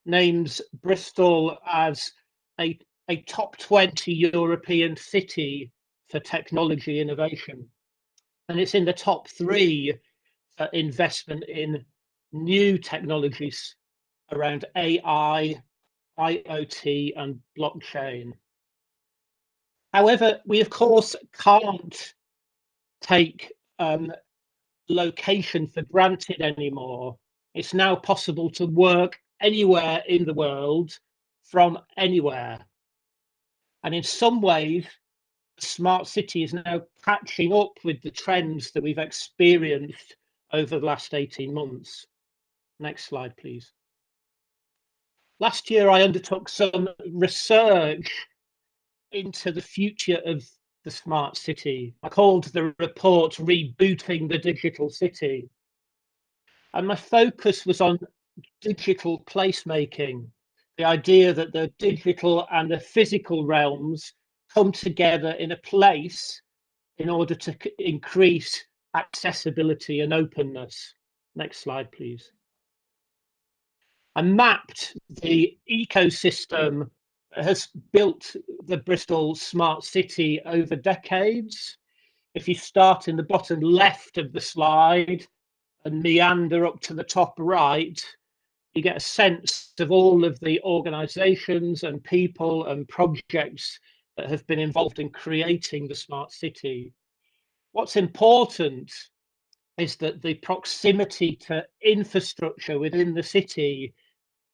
names Bristol as a top 20 European city for technology innovation. And it's in the top 3 for investment in new technologies around AI, IoT, and blockchain. However, we of course can't take location for granted anymore. It's now possible to work anywhere in the world from anywhere. And in some ways, the smart city is now catching up with the trends that we've experienced over the last 18 months. Next slide, please. Last year, I undertook some research into the future of the smart city. I called the report Rebooting the Digital City. And my focus was on digital placemaking, the idea that the digital and the physical realms come together in a place in order to increase accessibility and openness. Next slide, please. I mapped the ecosystem that has built the Bristol smart city over decades. If you start in the bottom left of the slide and meander up to the top right, you get a sense of all of the organizations and people and projects that have been involved in creating the smart city. What's important is that the proximity to infrastructure within the city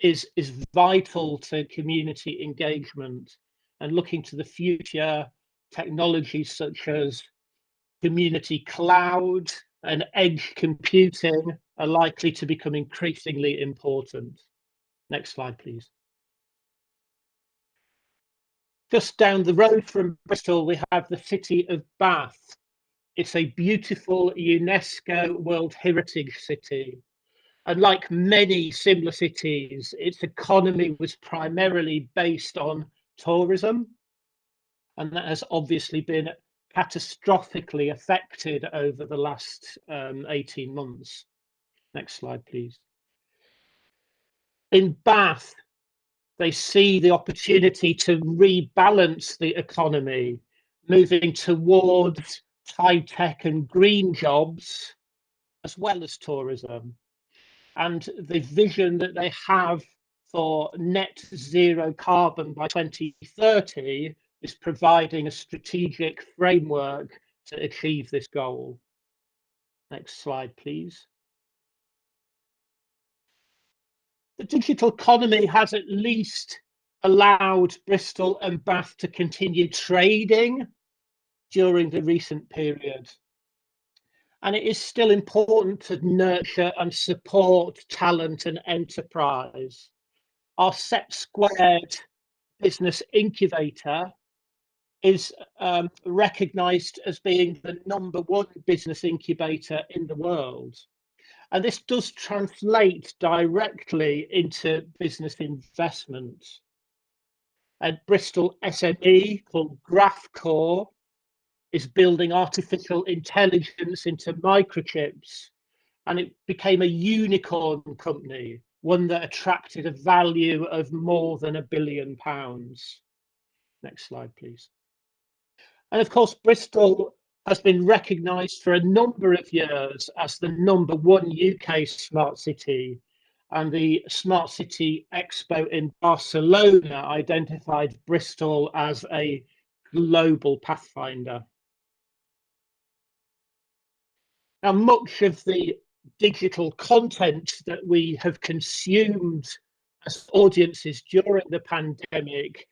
is vital to community engagement, and looking to the future, technologies such as community cloud and edge computing are likely to become increasingly important. Next slide, please. Just down the road from Bristol, we have the city of Bath. It's a beautiful UNESCO World Heritage City. And like many similar cities, its economy was primarily based on tourism. And that has obviously been catastrophically affected over the last 18 months. Next slide, please. In Bath, they see the opportunity to rebalance the economy, moving towards high-tech and green jobs, as well as tourism. And the vision that they have for net zero carbon by 2030 is providing a strategic framework to achieve this goal. Next slide, please. The digital economy has at least allowed Bristol and Bath to continue trading during the recent period. And it is still important to nurture and support talent and enterprise. Our Set Squared business incubator is recognised as being the #1 business incubator in the world. And this does translate directly into business investment. A Bristol SME called GraphCore is building artificial intelligence into microchips, and it became a unicorn company, one that attracted a value of more than £1 billion. Next slide, please. And of course, Bristol has been recognised for a number of years as the #1 UK smart city, and the Smart City Expo in Barcelona identified Bristol as a global pathfinder. Now, much of the digital content that we have consumed as audiences during the pandemic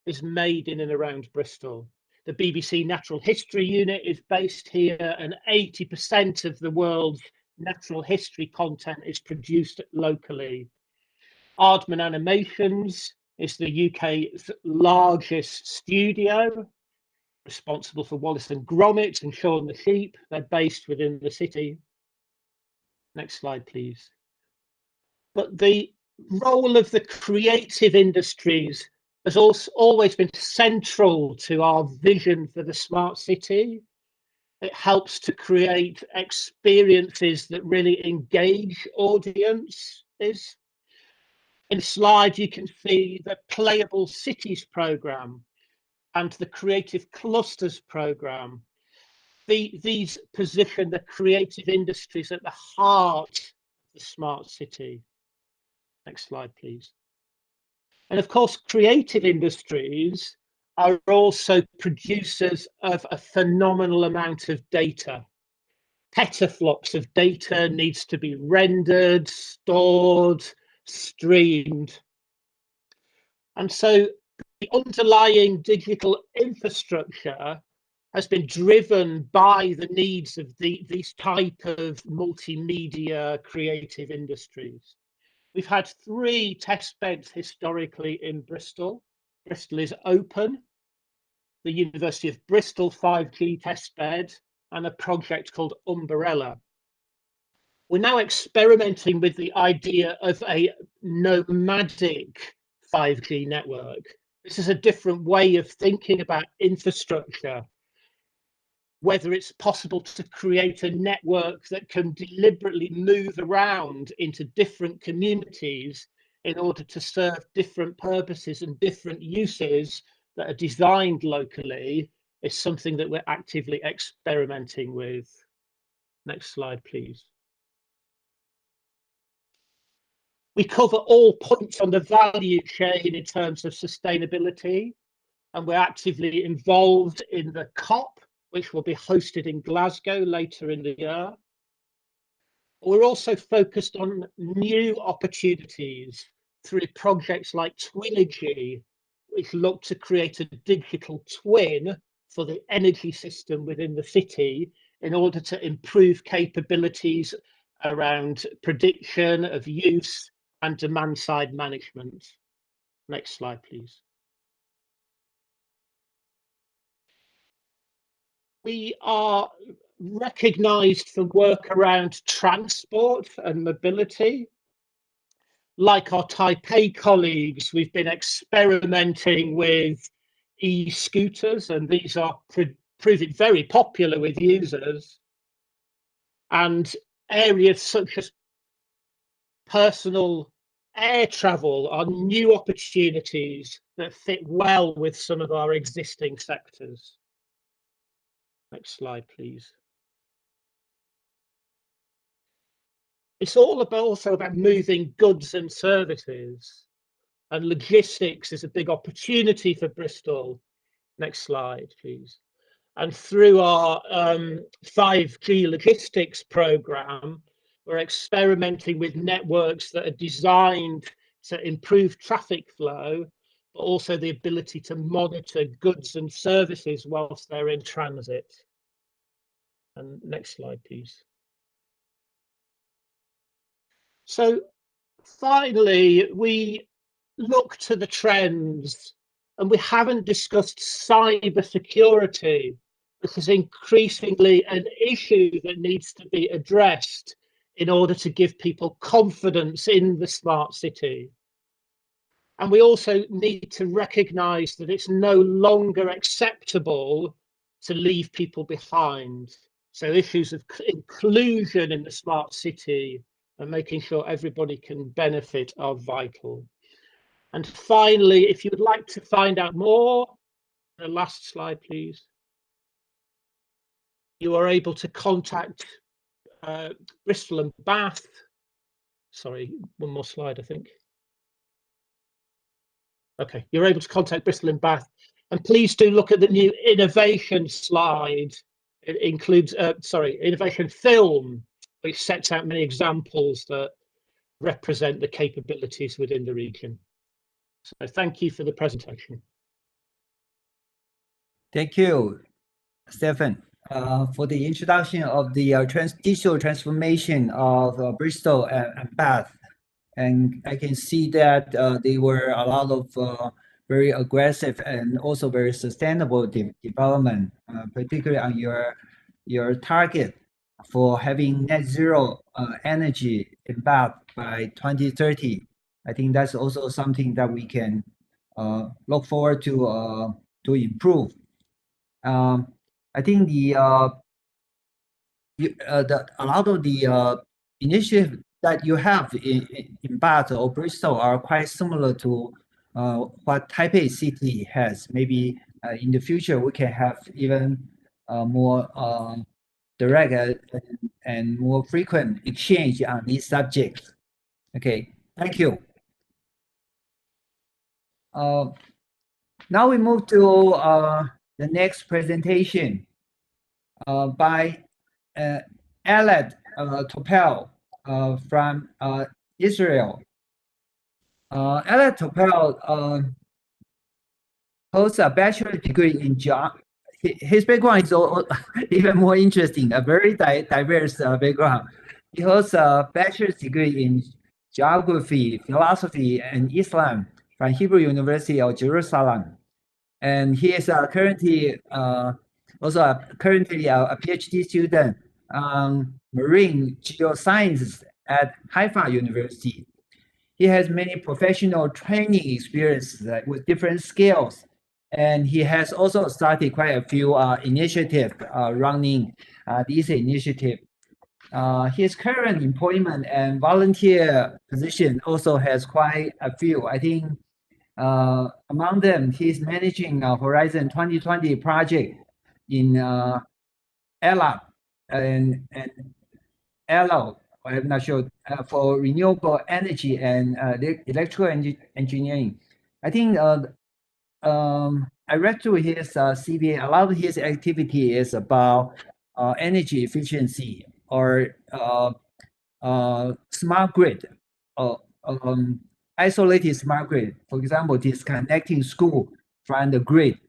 is made in and around Bristol. The BBC Natural History Unit is based here, and 80% of the world's natural history content is produced locally. Aardman Animations is the UK's largest studio, responsible for Wallace and Gromit and Shaun the Sheep. They're based within the city. Next slide, please. But the role of the creative industries has also always been central to our vision for the smart city. It helps to create experiences that really engage audiences. In the slide, you can see the Playable Cities programme and the Creative Clusters programme. These position the creative industries at the heart of the smart city. Next slide, please. And of course, creative industries are also producers of a phenomenal amount of data. Petaflops of data needs to be rendered, stored, streamed. And so the underlying digital infrastructure has been driven by the needs of these type of multimedia creative industries. We've had 3 test beds historically in Bristol. Bristol is open, the University of Bristol 5G test bed, and a project called Umbrella. We're now experimenting with the idea of a nomadic 5G network. This is a different way of thinking about infrastructure, whether it's possible to create a network that can deliberately move around into different communities in order to serve different purposes and different uses that are designed locally, is something that we're actively experimenting with. Next slide, please. We cover all points on the value chain in terms of sustainability, and we're actively involved in the COP, which will be hosted in Glasgow later in the year. We're also focused on new opportunities through projects like Twinergy, which look to create a digital twin for the energy system within the city in order to improve capabilities around prediction of use and demand side management. Next slide, please. We are recognised for work around transport and mobility. Like our Taipei colleagues, we've been experimenting with e-scooters, and these are proving very popular with users. And areas such as personal air travel are new opportunities that fit well with some of our existing sectors. Next slide, please. It's all about also about moving goods and services, and logistics is a big opportunity for Bristol. Next slide, please. And through our 5G logistics program, we're experimenting with networks that are designed to improve traffic flow, but also the ability to monitor goods and services whilst they're in transit. And next slide, please. So finally, we look to the trends, and we haven't discussed cyber security, which is increasingly an issue that needs to be addressed in order to give people confidence in the smart city. And we also need to recognise that it's no longer acceptable to leave people behind. So issues of inclusion in the smart city and making sure everybody can benefit are vital. And finally, if you would like to find out more, the last slide, please. You are able to contact Bristol and Bath. Sorry, one more slide, I think. Okay, you're able to contact Bristol and Bath. And please do look at the new innovation slide. It includes, innovation film, which sets out many examples that represent the capabilities within the region. So thank you for the presentation. Thank you, Stephen, for the introduction of the digital transformation of Bristol and Bath. And I can see that they were a lot of very aggressive and also very sustainable development, particularly on your target for having net zero energy in Bath by 2030. I think that's also something that we can look forward to improve. I think a lot of the initiatives that you have in Bath or Bristol are quite similar to what Taipei City has. Maybe in the future we can have even more direct and more frequent exchange on these subjects. Okay, thank you. Now we move to the next presentation by Aled Topel from Israel. Aled Topel holds a bachelor's degree in his background is even more interesting, a very diverse background. He holds a bachelor's degree in geography, philosophy, and Islam from Hebrew University of Jerusalem. And he is currently also a PhD student on marine geosciences at Haifa University. He has many professional training experiences with different skills, and he has also started quite a few initiatives running these initiatives. His current employment and volunteer position also has quite a few. I think among them, he's managing Horizon 2020 project in ELA and ELO, I'm not sure, for renewable energy and electrical engineering. I think I read through his CV. A lot of his activity is about energy efficiency or smart grid, isolated smart grid. For example, disconnecting school from the grid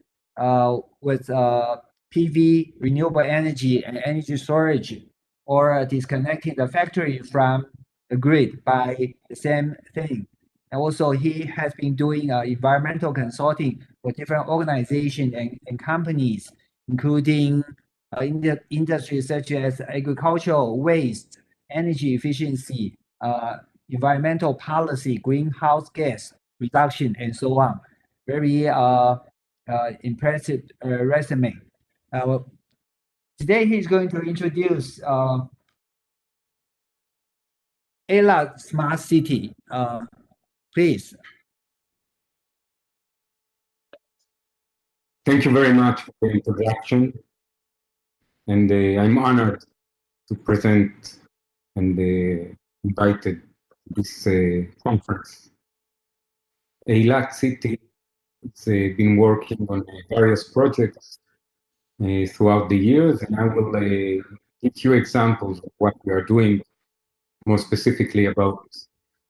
with PV, renewable energy, and energy storage, or disconnecting the factory from the grid by the same thing. And also, he has been doing environmental consulting for different organizations and companies, including industries such as agricultural waste, energy efficiency, environmental policy, greenhouse gas reduction, and so on. Very impressive resume. Today he's going to introduce ELA Smart City. Please. Thank you very much for the introduction. And I'm honored to present and invited to this conference. ELA City has been working on various projects throughout the years, and I will give you examples of what we are doing, more specifically about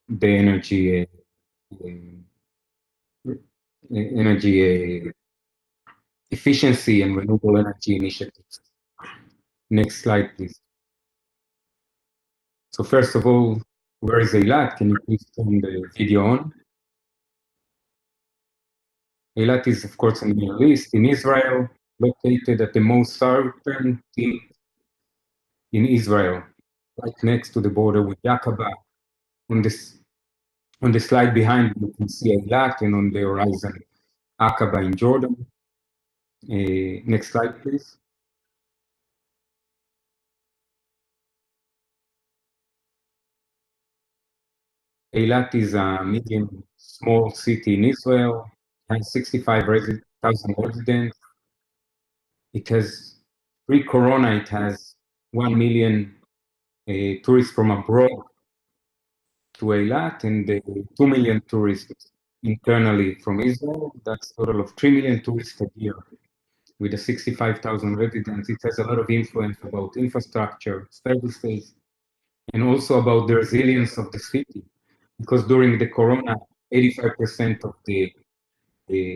the energy efficiency and renewable energy initiatives. Next slide, please. So first of all, where is Eilat? Can you please turn the video on? Eilat is, of course, in the Middle East, in Israel, located at the most southern tip in Israel, right next to the border with Aqaba. On the slide behind, you can see Eilat, and on the horizon, Aqaba in Jordan. Next slide, please. Eilat is a medium small city in Israel, has 65,000 residents. It has, pre-corona, it has 1 million tourists from abroad to Eilat, and 2 million tourists internally from Israel. That's a total of 3 million tourists a year. With the 65,000 residents, it has a lot of influence about infrastructure, services, and also about the resilience of the city. Because during the corona, 85% of the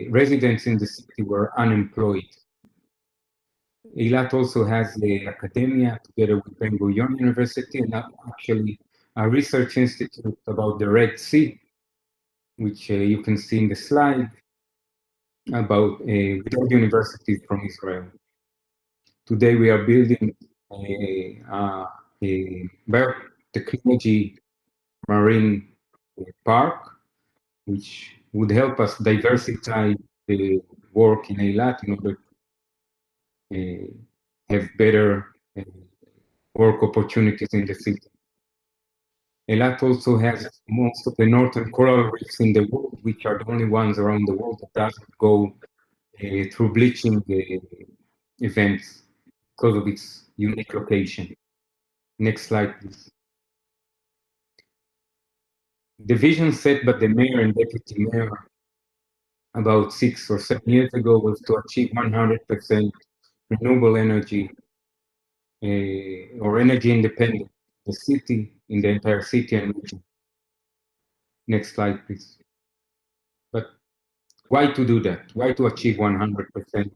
residents in the city were unemployed. Eilat also has the academia together with Ben-Gurion University, and actually a research institute about the Red Sea, which you can see in the slide, about with all universities from Israel. Today we are building a biotechnology marine park, which would help us diversify the work in Eilat in order to have better work opportunities in the city. Eilat also has most of the northern coral reefs in the world, which are the only ones around the world that doesn't go through bleaching events because of its unique location. Next slide, please. The vision set by the mayor and deputy mayor about 6 or 7 years ago was to achieve 100% renewable energy or energy independent in the city, in the entire city and region. Next slide, please. But why to do that? Why to achieve 100%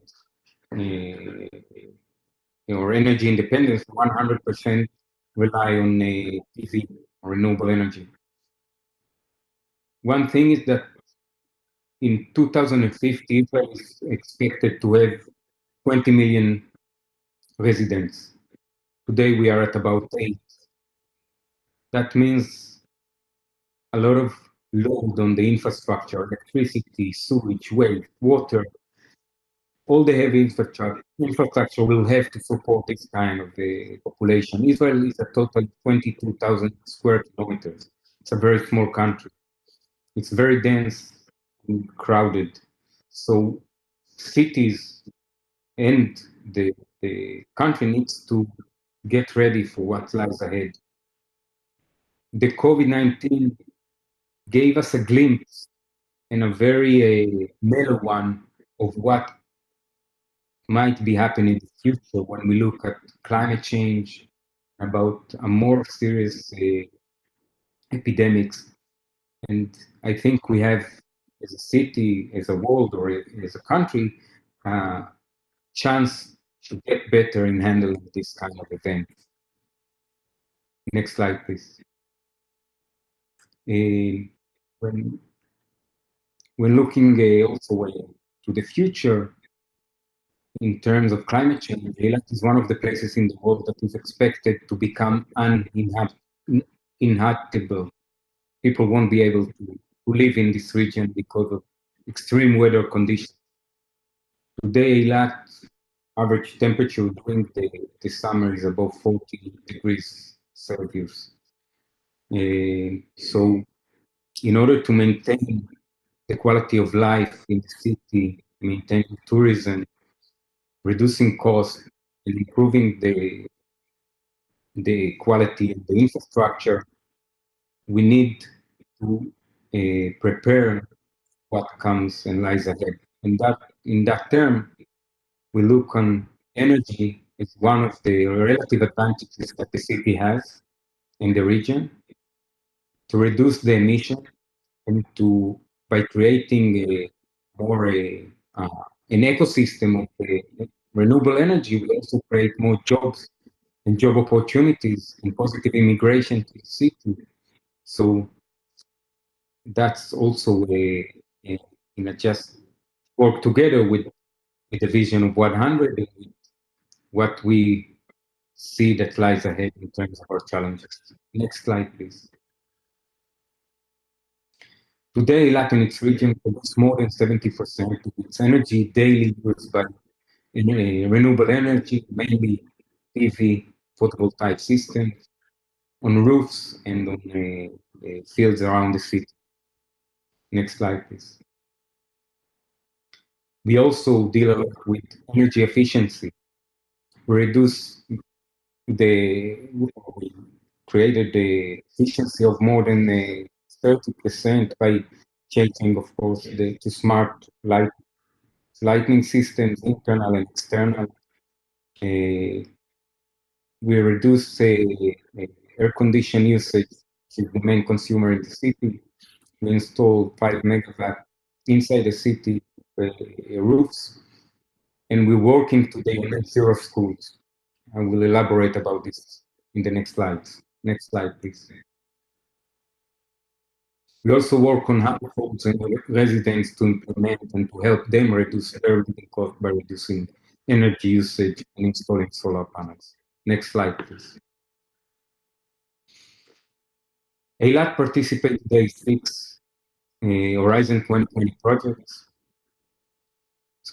or energy independence? 100% rely on PV or renewable energy. One thing is that in 2050, Israel is expected to have 20 million residents. Today we are at about 8. That means a lot of load on the infrastructure, electricity, sewage, waste, water. All the heavy infrastructure will have to support this kind of population. Israel is a total 22,000 square kilometers. It's a very small country. It's very dense and crowded. So cities and the country needs to get ready for what lies ahead. The COVID-19 gave us a glimpse, and a very mellow one, of what might be happening in the future when we look at climate change, about a more serious epidemics. And I think we have, as a city, as a world, or as a country, chance to get better in handling this kind of event. Next slide, please. When looking also to the future in terms of climate change, Eilat is one of the places in the world that is expected to become uninhabitable. People won't be able to live in this region because of extreme weather conditions. Today, Eilat average temperature during the summer is above 40 degrees Celsius. So in order to maintain the quality of life in the city, maintaining tourism, reducing costs, and improving the quality of the infrastructure, we need to prepare what comes and lies ahead. And that, in that term, we look on energy as one of the relative advantages that the city has in the region to reduce the emission and by creating a more an ecosystem of renewable energy, we also create more jobs and job opportunities and positive immigration to the city. So that's also just work together with the vision of 100 and what we see that lies ahead in terms of our challenges. Next slide, please. Today, Latin its region produces more than 70% of its energy daily used by renewable energy, mainly PV photovoltaic systems on roofs and on fields around the city. Next slide, please. We also deal a lot with energy efficiency. We created the efficiency of more than 30% by changing, of course, to smart lighting systems, internal and external. We reduce air condition usage, which is the main consumer in the city. We install 5 megawatt inside the city roofs, and we're working today on net zero schools. I will elaborate about this in the next slides. Next slide, please. We also work on households and residents to implement and to help them reduce their living cost by reducing energy usage and installing solar panels. Next slide, please. Eilat participated in 6 Horizon 2020 projects,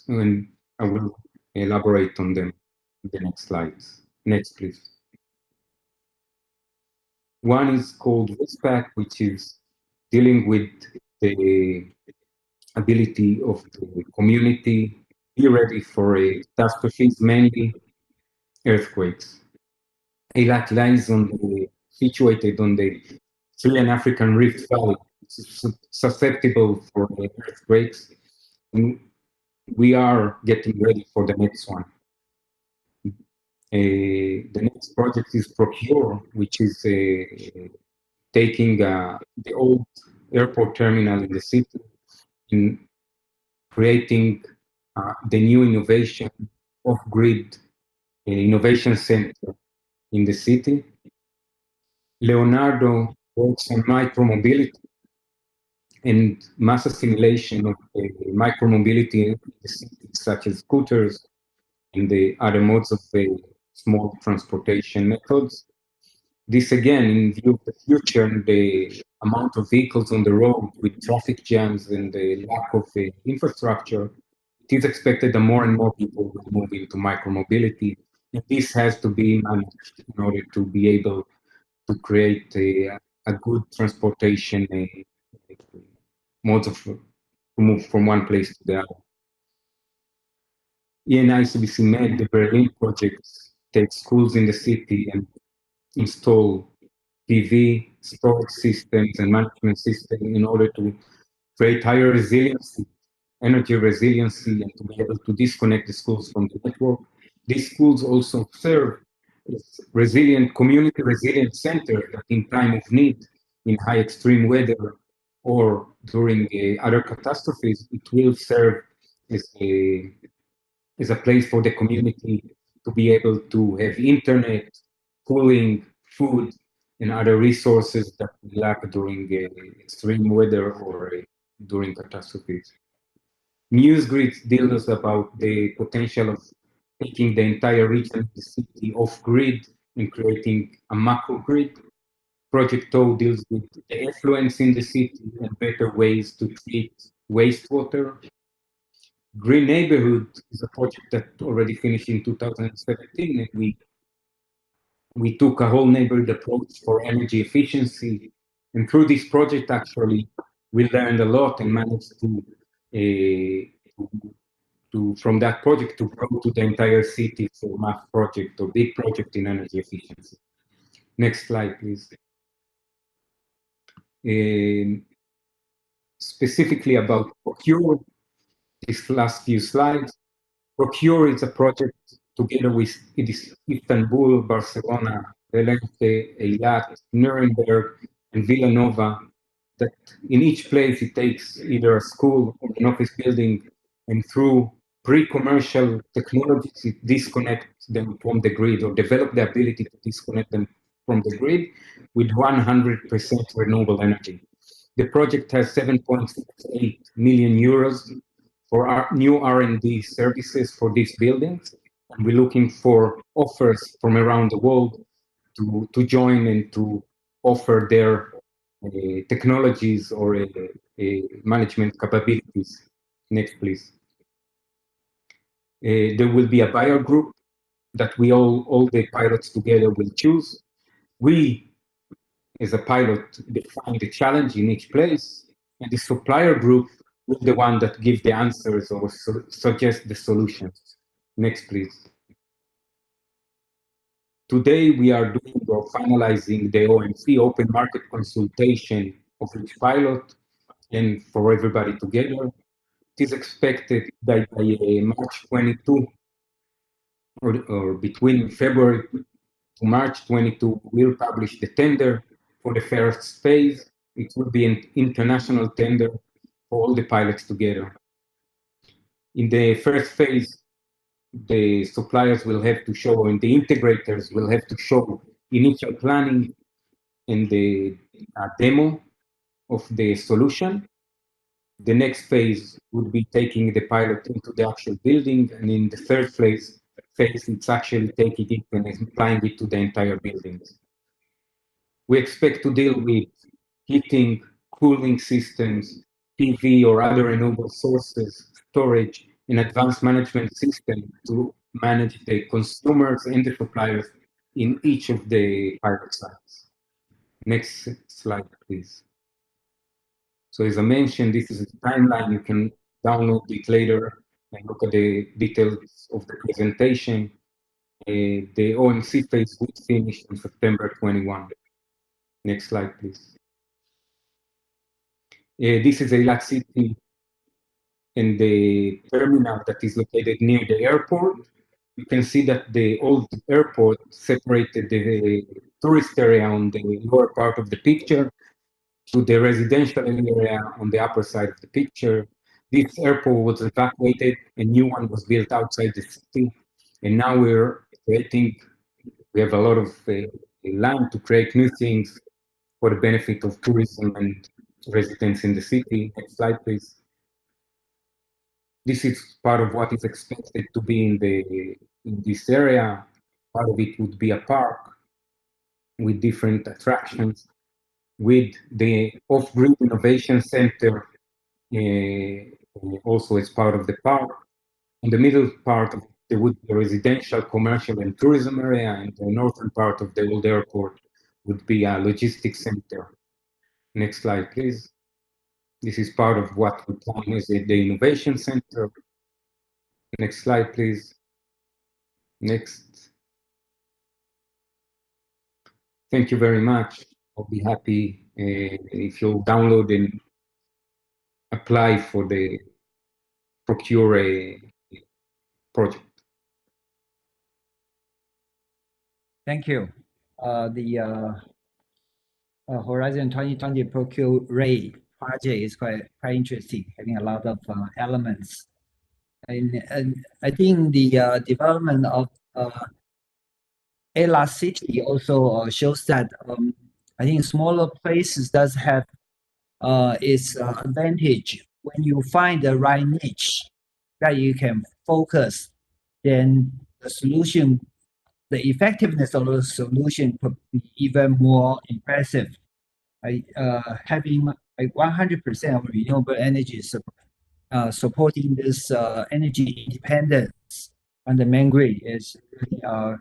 and I will elaborate on them in the next slides. Next, please. One is called RISPAC, which is dealing with the ability of the community be ready for catastrophes, mainly earthquakes. Eilat lies situated on the Syrian African Rift Valley, which is susceptible for earthquakes, and we are getting ready for the next one. The next project is Procure, which is taking the old airport terminal in the city and creating the new innovation off-grid innovation center in the city. Leonardo works on micromobility and mass assimilation of micromobility in the city, such as scooters and the other modes of small transportation methods. This again, in view of the future and the amount of vehicles on the road with traffic jams and the lack of infrastructure, it is expected that more and more people will move into micromobility. And this has to be managed in order to be able to create a good transportation modes of to move from one place to the other. ENI CBC MED, the Berlin project, takes schools in the city and install PV storage systems and management systems in order to create higher resiliency, energy resiliency, and to be able to disconnect the schools from the network. These schools also serve as resilient, community resilient centers that in time of need, in high extreme weather, or during other catastrophes, it will serve as a place for the community to be able to have internet, cooling, food, and other resources that we lack during extreme weather or during catastrophes. NewsGrid deals about the potential of taking the entire region of the city off grid and creating a macro grid. Project O deals with the effluents in the city and better ways to treat wastewater. Green Neighborhood is a project that already finished in 2017, and we took a whole neighborhood approach for energy efficiency. And through this project, actually, we learned a lot and managed to from that project to grow to the entire city for mass project or big project in energy efficiency. Next slide, please. Specifically about Procure, these last few slides. Procure is a project together with Istanbul, Barcelona, Valence, Eilat, Nuremberg, and Villanova, that in each place it takes either a school or an office building, and through pre-commercial technologies, it disconnects them from the grid or develop the ability to disconnect them from the grid with 100% renewable energy. The project has 7.68 million euros for our new R&D services for these buildings, and we're looking for offers from around the world to join and to offer their technologies or management capabilities. Next, please. There will be a buyer group that we all the pilots together will choose. We, as a pilot, define the challenge in each place, and the supplier group will be the one that give the answers or suggest the solutions. Next, please. Today, we are doing or finalizing the OMC, open market consultation of each pilot and for everybody together. It is expected that by March 22 or between February to March 22, we'll publish the tender for the first phase. It will be an international tender for all the pilots together. In the first phase, the suppliers will have to show, and the integrators will have to show initial planning and the demo of the solution. The next phase would be taking the pilot into the actual building, and in the third phase, phase, it's actually taking it and applying it to the entire buildings. We expect to deal with heating, cooling systems, PV or other renewable sources, storage, and advanced management system to manage the consumers and the suppliers in each of the pilot sites. Next slide, please. So as I mentioned, this is a timeline. You can download it later and look at the details of the presentation. The OMC phase would finish in September 21. Next slide, please. This is Eilat City and the terminal that is located near the airport. You can see that the old airport separated the tourist area on the lower part of the picture to the residential area on the upper side of the picture. This airport was evacuated, a new one was built outside the city, and now we're creating, we have a lot of land to create new things for the benefit of tourism and residents in the city. Next slide, please. This is part of what is expected to be in this area. Part of it would be a park with different attractions, with the off-grid innovation center also as part of the park. In the middle part of there would be a residential, commercial, and tourism area, and the northern part of the old airport would be a logistics center. Next slide, please. This is part of what we plan as the innovation center. Next slide, please. Next. Thank you very much. I'll be happy if you'll download and apply for the Procure project. Thank you. The Horizon 2020 Procure project is quite interesting, having a lot of elements. And I think the development of Eilat City also shows that I think smaller places does have its advantage. When you find the right niche that you can focus, then the solution, the effectiveness of the solution could be even more impressive. Having like 100% of renewable energy supporting this energy independence on the main grid is really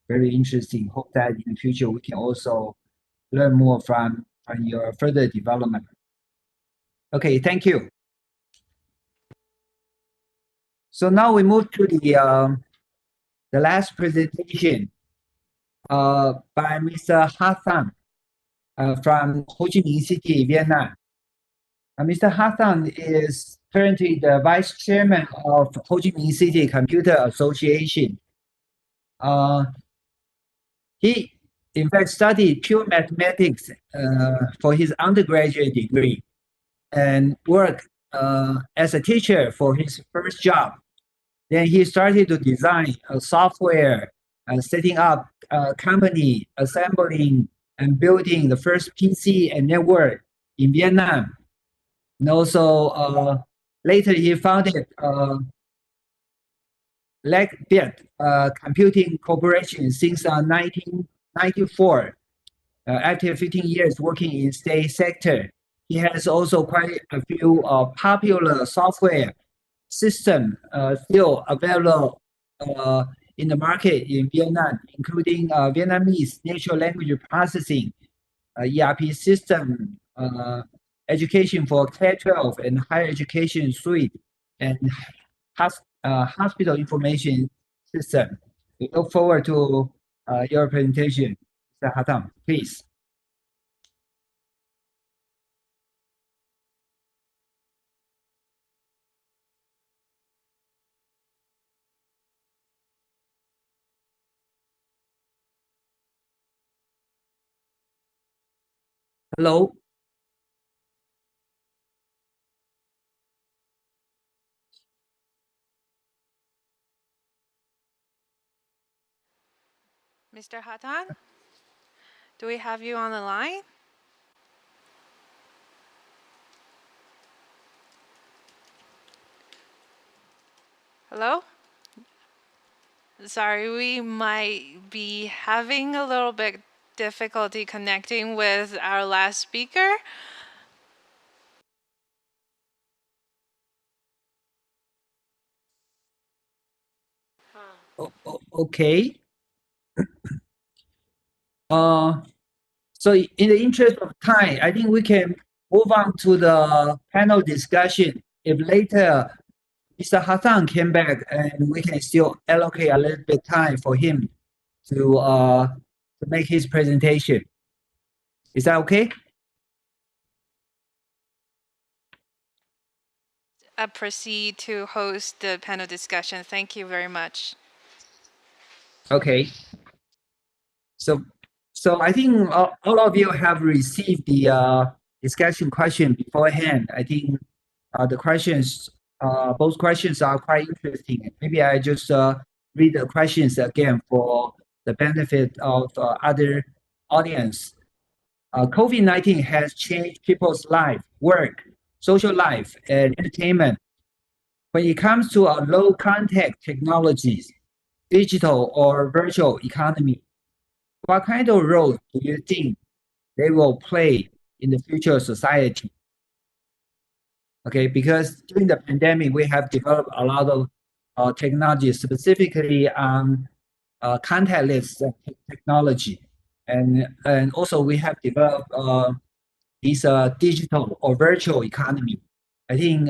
very interesting. Hope that in the future we can also learn more from your further development. Okay, thank you. So now we move to the last presentation by Mr. Hassan from Ho Chi Minh City, Vietnam. Mr. Hassan is currently the vice chairman of Ho Chi Minh City Computer Association. He, in fact, studied pure mathematics for his undergraduate degree and worked as a teacher for his first job. Then he started to design software, setting up a company, assembling and building the first PC and network in Vietnam. And also later he founded Viet Computing Corporation since 1994. After 15 years working in state sector, he has also quite a few popular software system still available in the market in Vietnam, including Vietnamese natural language processing, ERP system, education for K-12 and higher education suite, and hospital information system. We look forward to your presentation, Mr. Hatam, please. Hello. Mr. Hatan, do we have you on the line? Hello? Sorry, we might be having a little bit difficulty connecting with our last speaker. Okay. So in the interest of time, I think we can move on to the panel discussion. If later Mr. Hassan came back, and we can still allocate a little bit time for him to make his presentation. Is that okay? Proceed to host the panel discussion. Thank you very much. Okay. So I think all of you have received the discussion question beforehand. I think the questions, both questions are quite interesting. Maybe I just read the questions again for the benefit of other audience. COVID-19 has changed people's life, work, social life, and entertainment. When it comes to low contact technologies, digital or virtual economy, what kind of role do you think they will play in the future society? Okay, because during the pandemic, we have developed a lot of technology specifically on contactless technology. And also we have developed this digital or virtual economy. I think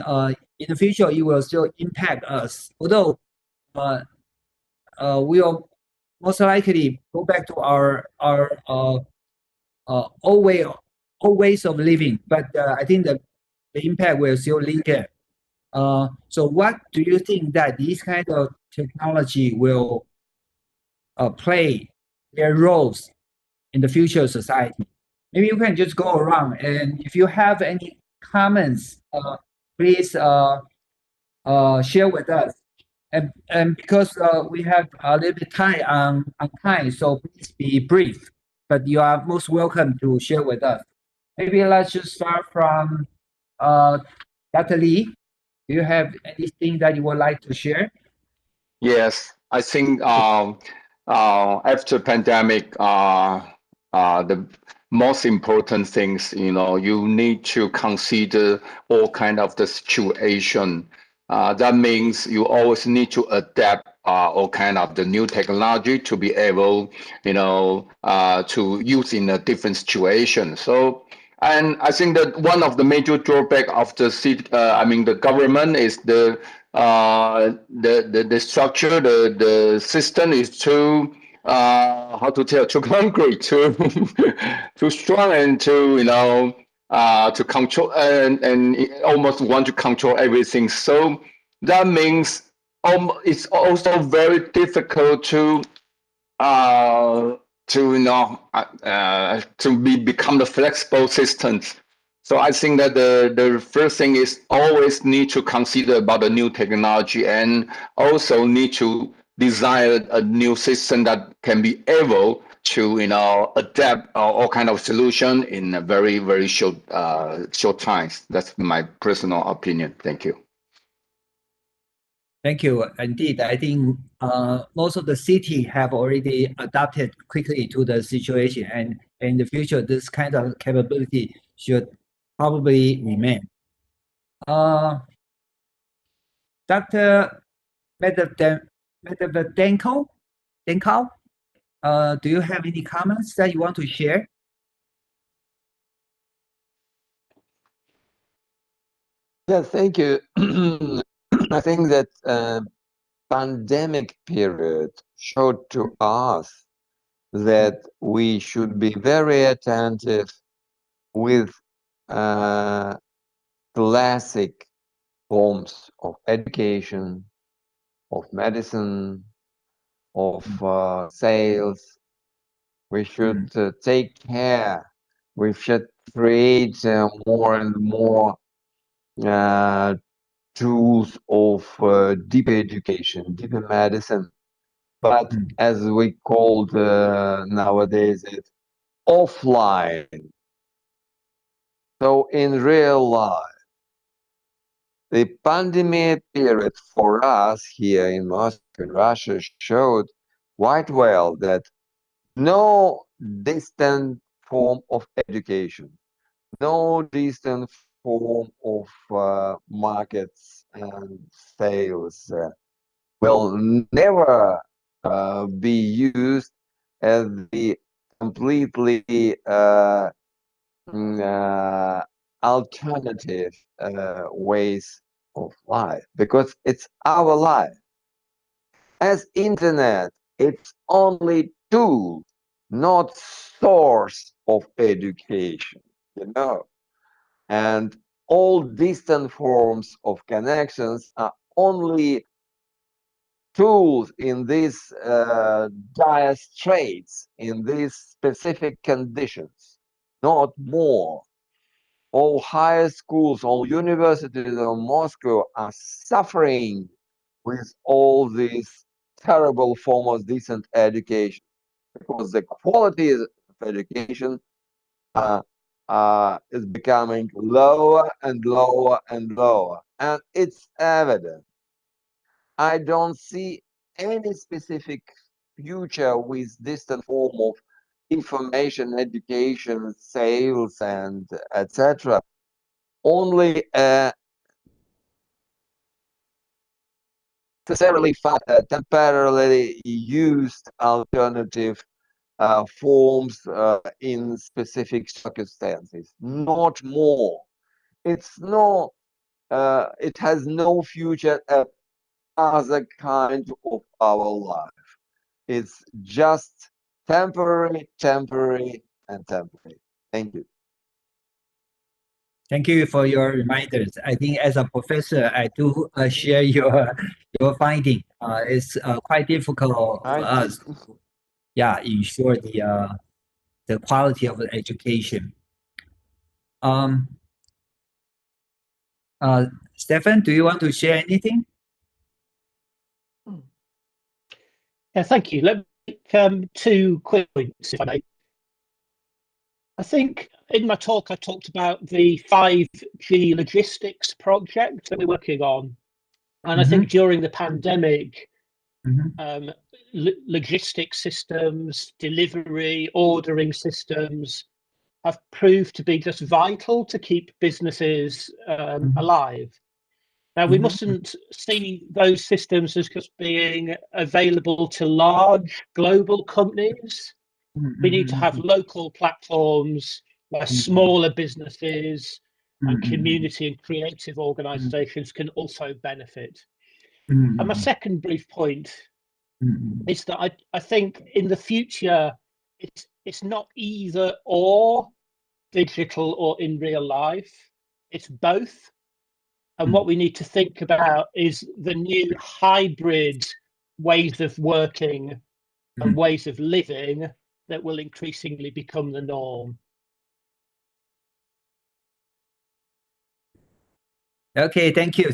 in the future, it will still impact us, although we will most likely go back to our old ways of living. But I think the impact will still linger. So what do you think that these kind of technology will play their roles in the future society? Maybe you can just go around, and if you have any comments, please share with us. And because we have a little bit time on time, so please be brief. But you are most welcome to share with us. Maybe let's just start from Dr. Lee. Do you have anything that you would like to share? Yes, I think after pandemic, the most important things, you need to consider all kind of the situation. That means you always need to adapt all kind of the new technology to be able, to use in a different situation. So, and I think that one of the major drawback of the government is the structure, the system is too too concrete, too too strong, and to control and almost want to control everything. So that means it's also very difficult uh, to become the flexible systems. So I think that the first thing is always need to consider about the new technology, and also need to design a new system that can be able to adapt all kind of solution in a very very short times. That's my personal opinion. Thank you. Thank you. Indeed, I think most of the city have already adapted quickly to the situation, and in the future, this kind of capability should probably remain. Dr. Medvedenko, do you have any comments that you want to share? Yeah, thank you. I think that pandemic period showed to us that we should be very attentive with classic forms of education, of medicine, of sales. We should take care. We should create more and more tools of deep education, deep medicine. But as we called nowadays it, offline. So in real life, The pandemic period for us here in Moscow, in Russia, showed quite well that no distant form of education, no distant form of markets and sales will never be used as the completely alternative ways of life, because it's our life. As internet, it's only tool, not source of education, you know. And all distant forms of connections are only tools in these dire straits, in these specific conditions, not more. All higher schools, all universities in Moscow are suffering with all these terrible forms of decent education, because the quality of education is becoming lower and lower and lower. And it's evident. I don't see any specific future with distant form of information, education, sales, and etc. Only necessarily temporarily used alternative forms in specific circumstances, not more. It's no, it has no future other kind of our life. It's just temporary, temporary, and temporary. Thank you. Thank you for your reminders. I think as a professor, I do share your finding. It's quite difficult for us to, ensure the quality of the education. Stefan, do you want to share anything? Yeah, thank you. Let me make 2 quick points, if I may. I think in my talk, I talked about the 5G logistics project that we're working on. And I think during the pandemic, logistics systems, delivery, ordering systems have proved to be just vital to keep businesses alive. Now, we mustn't see those systems as just being available to large global companies. We need to have local platforms where smaller businesses and community and creative organizations can also benefit. And my second brief point is that I think in the future, it's not either or, digital or in real life, it's both. And what we need to think about is the new hybrid ways of working and ways of living that will increasingly become the norm. Okay, thank you,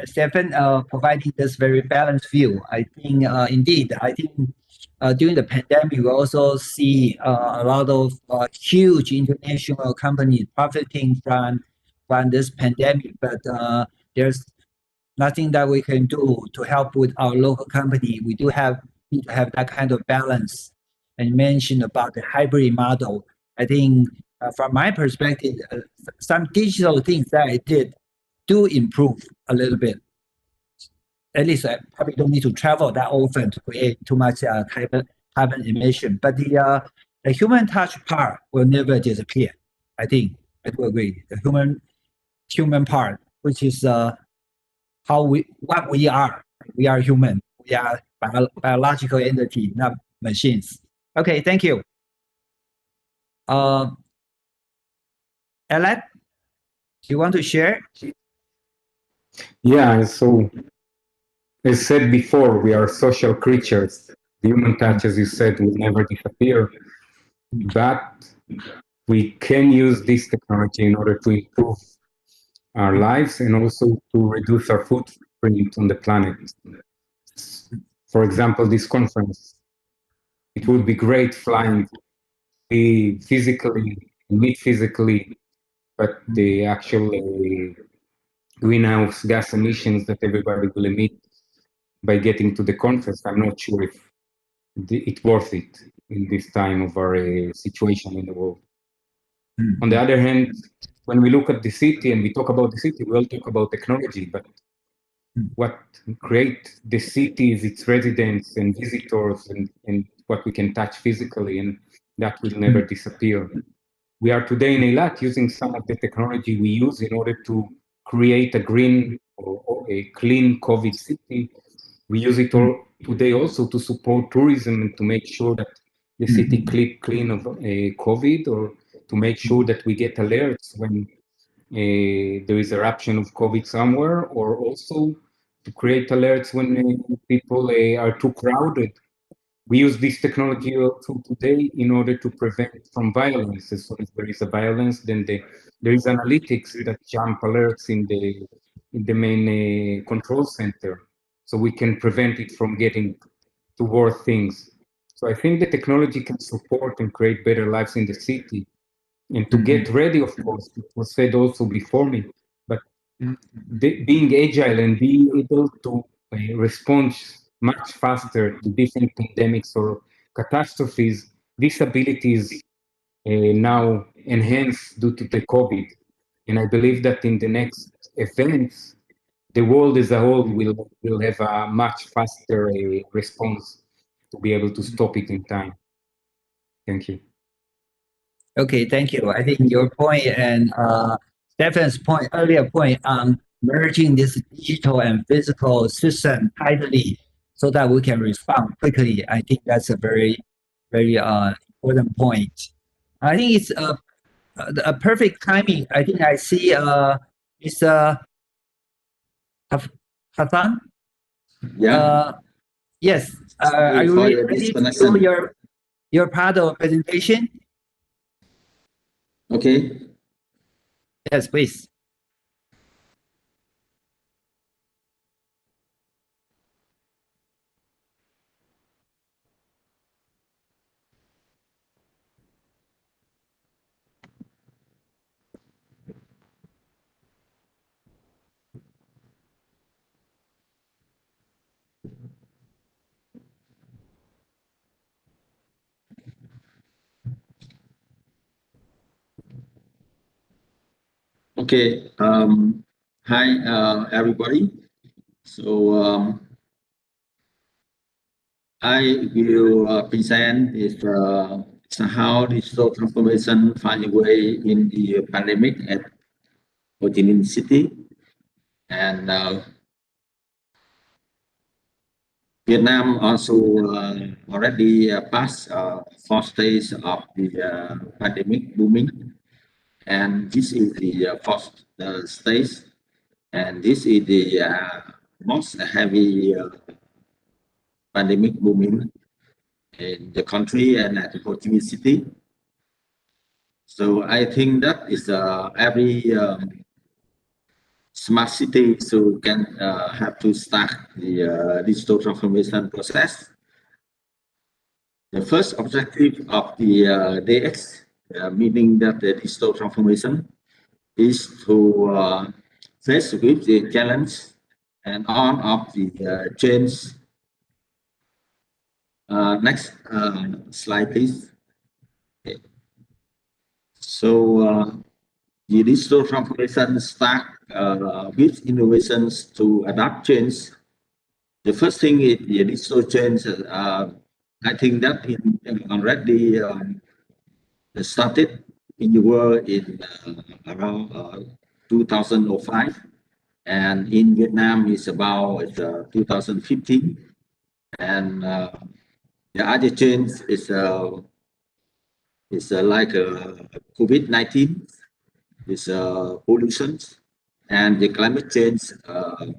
Stefan, providing this very balanced view. I think, indeed, during the pandemic, we also see a lot of huge international companies profiting from this pandemic, but there's nothing that we can do to help with our local company. We do need to have that kind of balance. And you mentioned about the hybrid model. I think from my perspective, some digital things that I did do improve a little bit. At least I probably don't need to travel that often to create too much carbon emission. But the human touch part will never disappear. I think I do agree. The human part, which is what we are. We are human. We are biological entity, not machines. Okay, thank you. Alex, do you want to share? Yeah, so as said before, we are social creatures. The human touch, as you said, will never disappear. But we can use this technology in order to improve our lives and also to reduce our footprint on the planet. For example, this conference, it would be great flying, be physically, meet physically, but the actual greenhouse gas emissions that everybody will emit by getting to the conference, I'm not sure if it's worth it in this time of our situation in the world. On the other hand, when we look at the city and we talk about the city, we all talk about technology, but what create the city is its residents and visitors and what we can touch physically, and that will never disappear. We are today in Eilat using some of the technology we use in order to create a green or a clean COVID city. We use it all today also to support tourism and to make sure that the city keep clean of COVID, or to make sure that we get alerts when there is eruption of COVID somewhere, or also to create alerts when people are too crowded. We use this technology also today in order to prevent from violence. As soon as there is a violence, then there is analytics that jump alerts in the main control center, so we can prevent it from getting to worse things. So I think the technology can support and create better lives in the city. And to get ready, of course, it was said also before me, but being agile and being able to respond much faster to different pandemics or catastrophes, these abilities now enhanced due to the COVID. And I believe that in the next events, the world as a whole will have a much faster response to be able to stop it in time. Thank you. Okay, thank you. I think your point and Stefan's point, earlier point on merging this digital and physical system tightly so that we can respond quickly. I think that's a very, very important point. I think it's a perfect timing. I think I see it's Hassan. Yeah. Yes. Sorry Are you for the ready to disconnection. do your part of presentation? Okay. Yes, please. Okay. Hi, everybody. So I will present is how digital transformation find a way in the pandemic at Ho Chi Minh City, and Vietnam also already passed 4 days of the pandemic booming, and this is the first stage, and this is the most heavy pandemic booming in the country and at Ho Chi Minh City. So I think that is every smart city so can have to start the digital transformation process. The first objective of the DX, meaning that the digital transformation, is to face with the challenge and on of the change. Next slide, please. Okay. So the digital transformation start with innovations to adapt change. The first thing is the digital change. I think that already started in the world in around 2005, and in Vietnam is about 2015, and the other change is like COVID-19, is pollution, and the climate change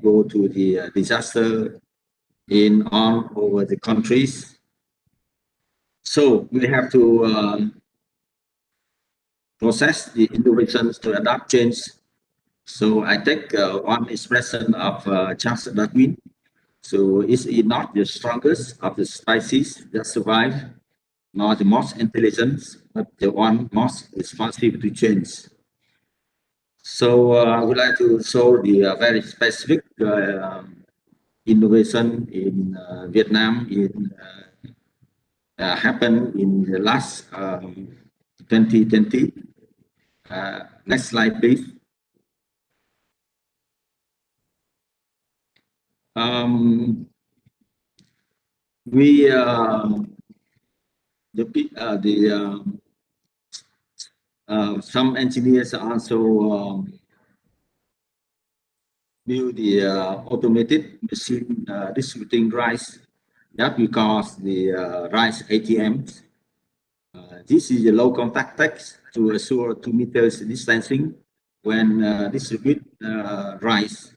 go to the disaster in all over the countries. So we have to process the innovations to adapt change. So I take one expression of Charles Darwin. So is it not the strongest of the species that survive, not the most intelligent, but the one most responsive to change? So I would like to show the very specific innovation in Vietnam in happened in the last 2020. Next slide, please. We some engineers also build the automated machine distributing rice. That because the rice ATMs. This is a low contact text to assure 2 meters distancing when distribute rice.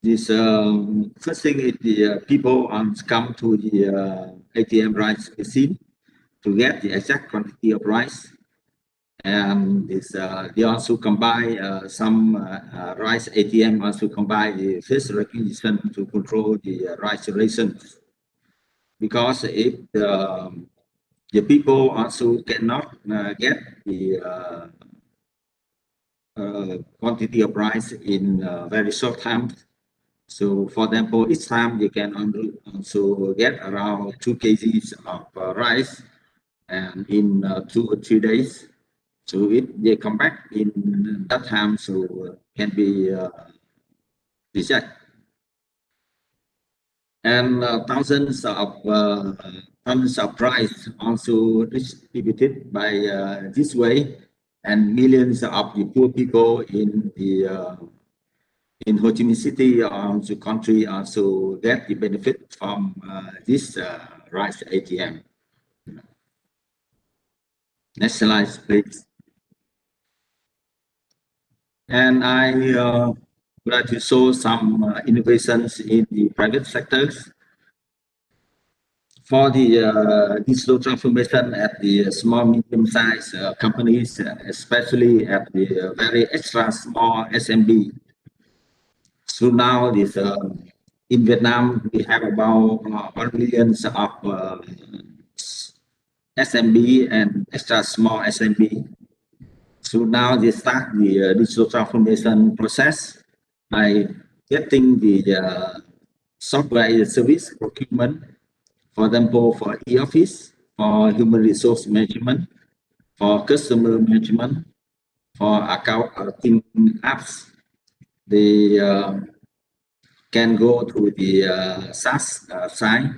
This first thing is the people come to the ATM rice machine to get the exact quantity of rice, and this they also combine some rice ATM also combine the face recognition to control the rice rations, because if the people also cannot get the quantity of rice in very short time. So for example, each time you can also get around 2 kgs of rice, and in 2 or 3 days. So if they come back in that time, so can be rejected. And thousands of rice also distributed by this way, and millions of the poor people in the in Ho Chi Minh City or the country also get the benefit from this rice ATM. Next slide, please. And I would like to show some innovations in the private sectors. For the digital transformation at the small, medium-sized companies, especially at the very extra small SMB. So now this in Vietnam, we have about 1 million of SMB and extra small SMB. So now they start the digital transformation process by getting the software as a service procurement, for example, for e-office, for human resource management, for customer management, for accounting apps. They can go to the SaaS site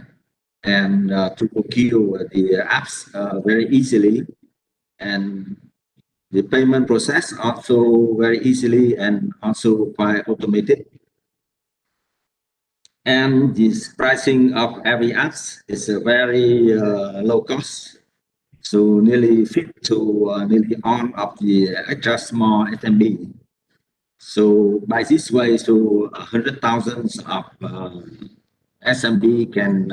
and to procure the apps very easily, and the payment process also very easily and also quite automated. And this pricing of every apps is a very low cost, so nearly fit to nearly all of the extra small SMB. So by this way, so 100,000 of SMB can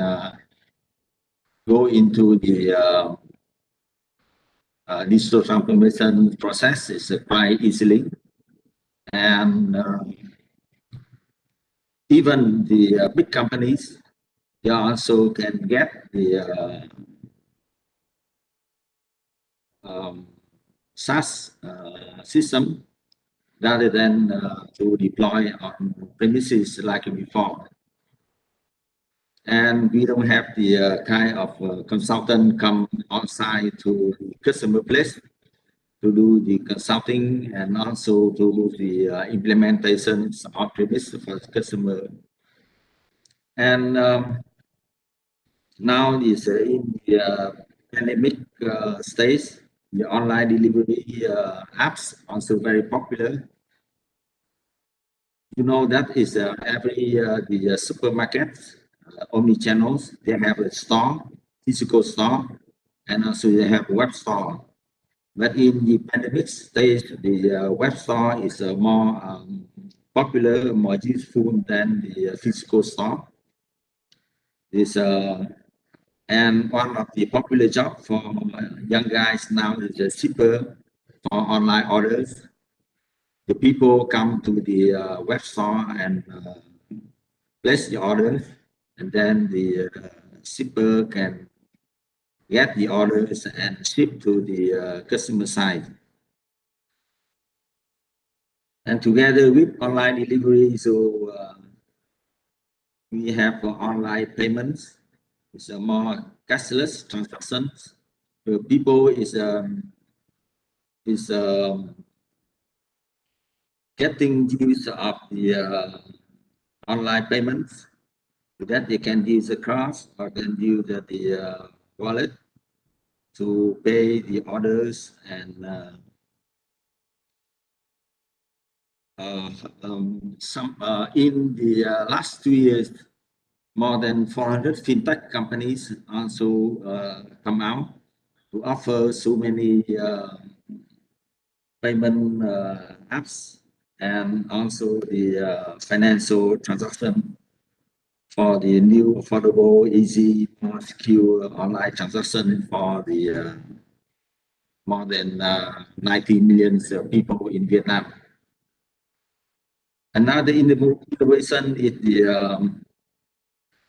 go into the digital transformation process is quite easily, and even the big companies, they also can get the SaaS system rather than to deploy on premises like before. And we don't have the kind of consultant come on site to the customer place to do the consulting and also to do the implementations on premise for the customer. And now is in the pandemic stage, the online delivery apps also very popular. You know that is every the supermarkets, omni-channels, they have a store, physical store, and also they have web store. But in the pandemic stage, the web store is more popular, more useful than the physical store. This and one of the popular jobs for young guys now is a shipper for online orders. The people come to the web store and place the orders, and then the shipper can get the orders and ship to the customer side. And together with online delivery, so we have online payments. It's a more cashless transactions. People is getting use of the online payments. That they can use the cards or can use the wallet to pay the orders and some in the last 2 years, more than 400 fintech companies also come out to offer so many payment apps and also the financial transaction for the new affordable, easy, more secure online transaction for the more than 90 million people in Vietnam. Another innovation is the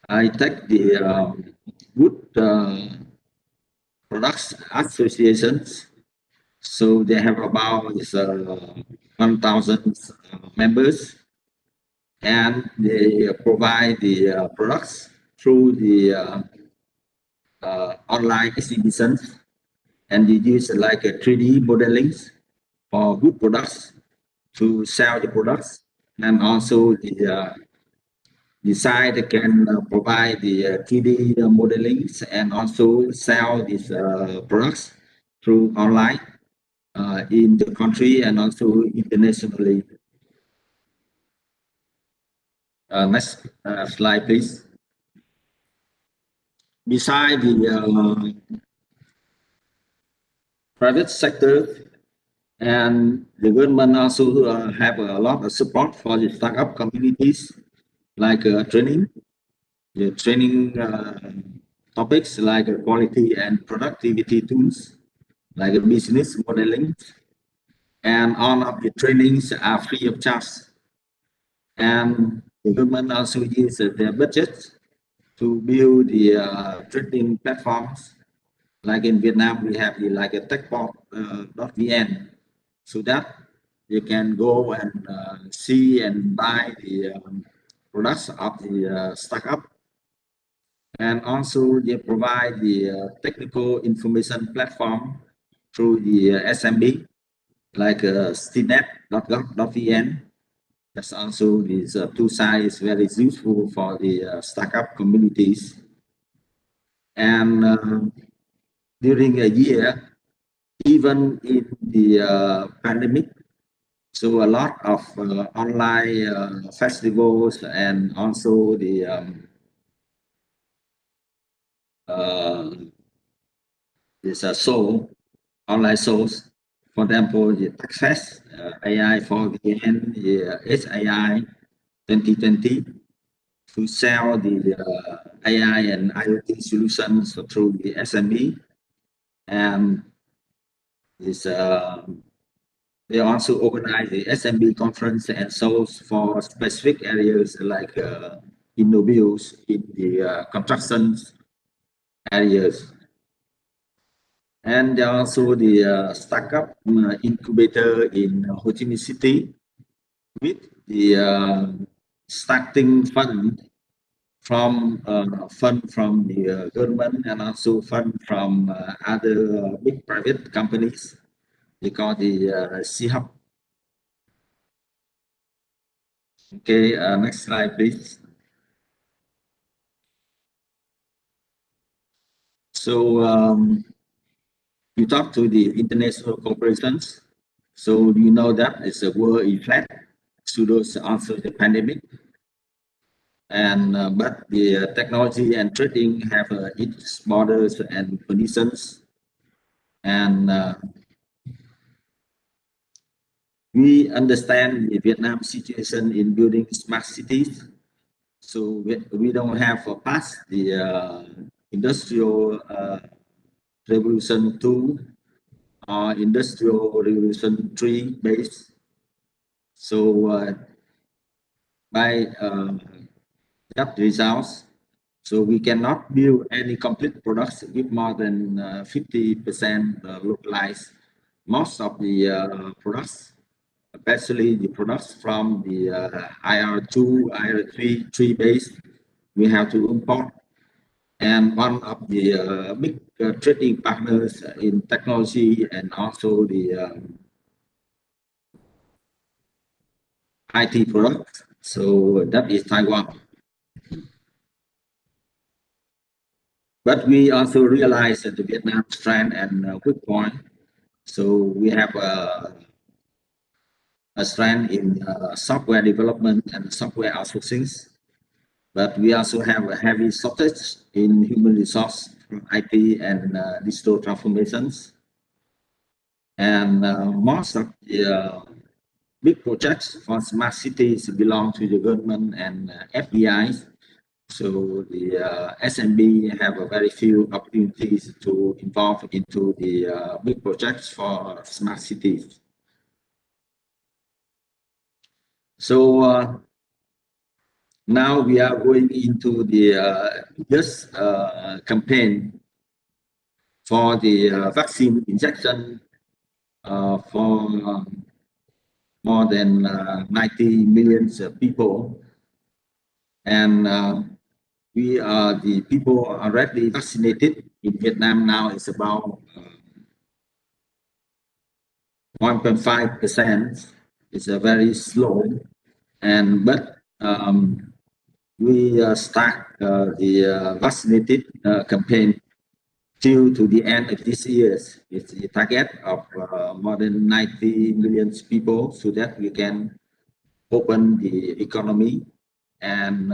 I take the good products associations. So they have about 1,000 members, and they provide the products through the online exhibitions, and they use like a 3D modeling for good products to sell the products, and also the site can provide the 3D modeling and also sell these products through online in the country and also internationally. Next slide, please. Beside the private sector and the government also have a lot of support for the startup communities, like training, the training topics like quality and productivity tools, like business modeling, and all of the trainings are free of charge. And the government also uses their budget to build the trading platforms. Like in Vietnam, we have the like a techport.vn, so that you can go and see and buy the products of the startup. And also they provide the technical information platform through the SMB, like stinet.gov.vn. That's also these two sites very useful for the startup communities. And during a year, even in the pandemic, so a lot of online festivals and also the online shows. For example, the Success AI for VN, the SAI 2020, to sell the AI and IoT solutions through the SME, and this they also organize the SMB conference and shows for specific areas like innovations in the construction areas. And also the startup incubator in Ho Chi Minh City with the starting fund from the government and also fund from other big private companies. They call the C-Hub. Okay, next slide, please. So you talk to the international corporations. So you know that it's a war in flat, pseudos after the pandemic. And but the technology and trading have its borders and conditions. And we understand the Vietnam situation in building smart cities. So we don't have past the industrial revolution 2 or industrial revolution 3 base. So by that results, so we cannot build any complete products with more than 50% localized. Most of the products especially the products from the IR2, IR3 base, we have to import. And one of the big trading partners in technology and also the IT products. So that is Taiwan. But we also realize that the Vietnam strength and weak point. So we have a strength in software development and software outsourcing. But we also have a heavy shortage in human resource from IT and digital transformations. And most of the big projects for smart cities belong to the government and FDIs. So the SMB have a very few opportunities to involve into the big projects for smart cities. So now we are going into the biggest campaign for the vaccine injection for more than 90 million people. And we are the people already vaccinated in Vietnam now is about 1.5%. It's a very slow, and but we start the vaccinated campaign till to the end of this year. It's a target of more than 90 million people, so that we can open the economy and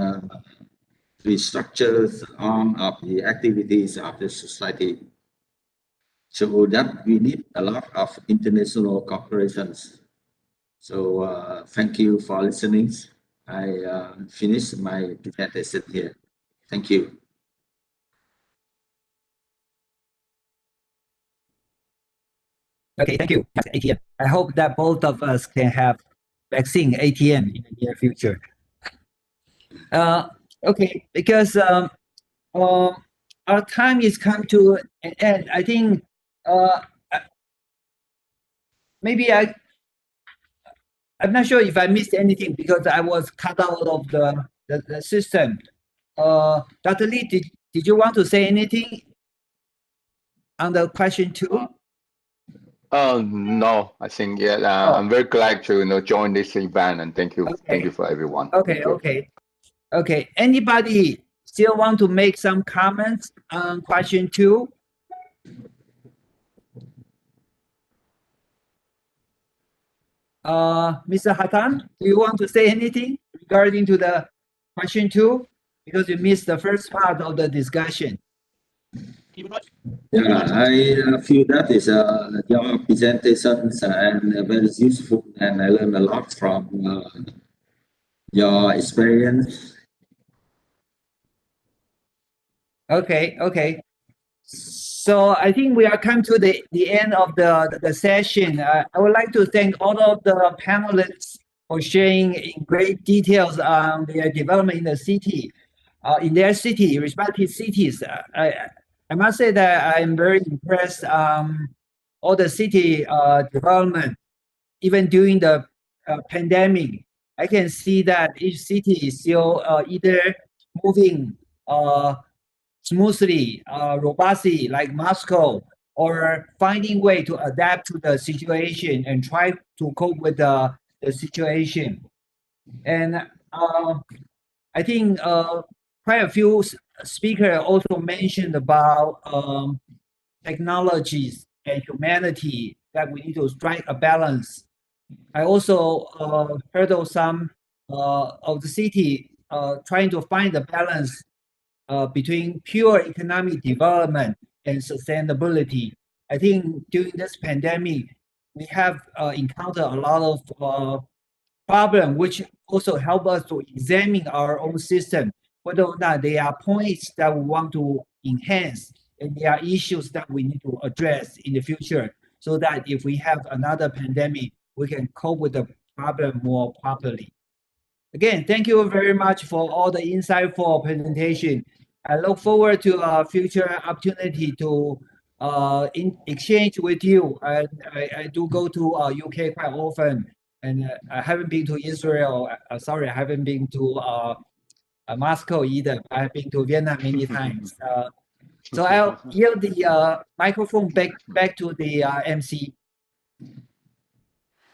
restructure on of the activities of the society. So that we need a lot of international cooperations. So thank you for listening. I finish my presentation here. Thank you. Okay, thank you, ATM. I hope that both of us can have vaccine ATM in the near future. Okay, because our time is come to an end. I think maybe I'm not sure if I missed anything because I was cut out of the system. Dr. Lee, did you want to say anything on the question 2? No, I think I'm very glad to join this event, and thank you for everyone. Okay. Anybody still want to make some comments on question 2? Mr. Hatan, do you want to say anything regarding to the question 2? Because you missed the first part of the discussion. Yeah, I feel that is your presentations and very useful, and I learned a lot from your experience. Okay. So I think we are come to the end of the session. I would like to thank all of the panelists for sharing in great details on their development in the city, in their city, respective cities. I must say that I'm very impressed all the city development, even during the pandemic. I can see that each city is still either moving smoothly, robustly, like Moscow, or finding way to adapt to the situation and try to cope with the situation. And I think quite a few speakers also mentioned about technologies and humanity that we need to strike a balance. I also heard of some of the city trying to find the balance between pure economic development and sustainability. I think during this pandemic, we have encountered a lot of problems, which also help us to examine our own system, whether or not there are points that we want to enhance and there are issues that we need to address in the future, so that if we have another pandemic, we can cope with the problem more properly. Again, thank you very much for all the insightful presentation. I look forward to a future opportunity to in exchange with you. I do go to UK quite often. And I haven't been to Israel. Sorry, I haven't been to Moscow either. I have been to Vietnam many times. So I'll yield the microphone back to the MC.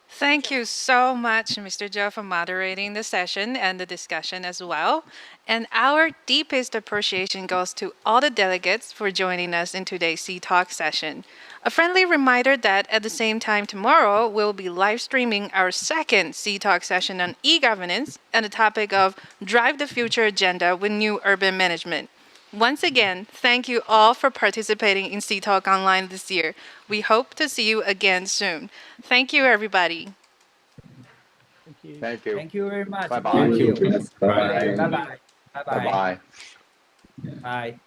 Thank you so much, Mr. Joe, for moderating the session and the discussion as well. And our deepest appreciation goes to all the delegates for joining us in today's CTalk session. A friendly reminder that at the same time tomorrow, we'll be live streaming our second CTalk session on e-governance and the topic of Drive the Future Agenda with New Urban Management. Once again, thank you all for participating in CTalk Online this year. We hope to see you again soon. Thank you, everybody. Thank you. Thank you. Thank you very much. Bye-bye. Thank Thank you. you. Bye. Bye-bye. Bye-bye. Bye-bye. Bye.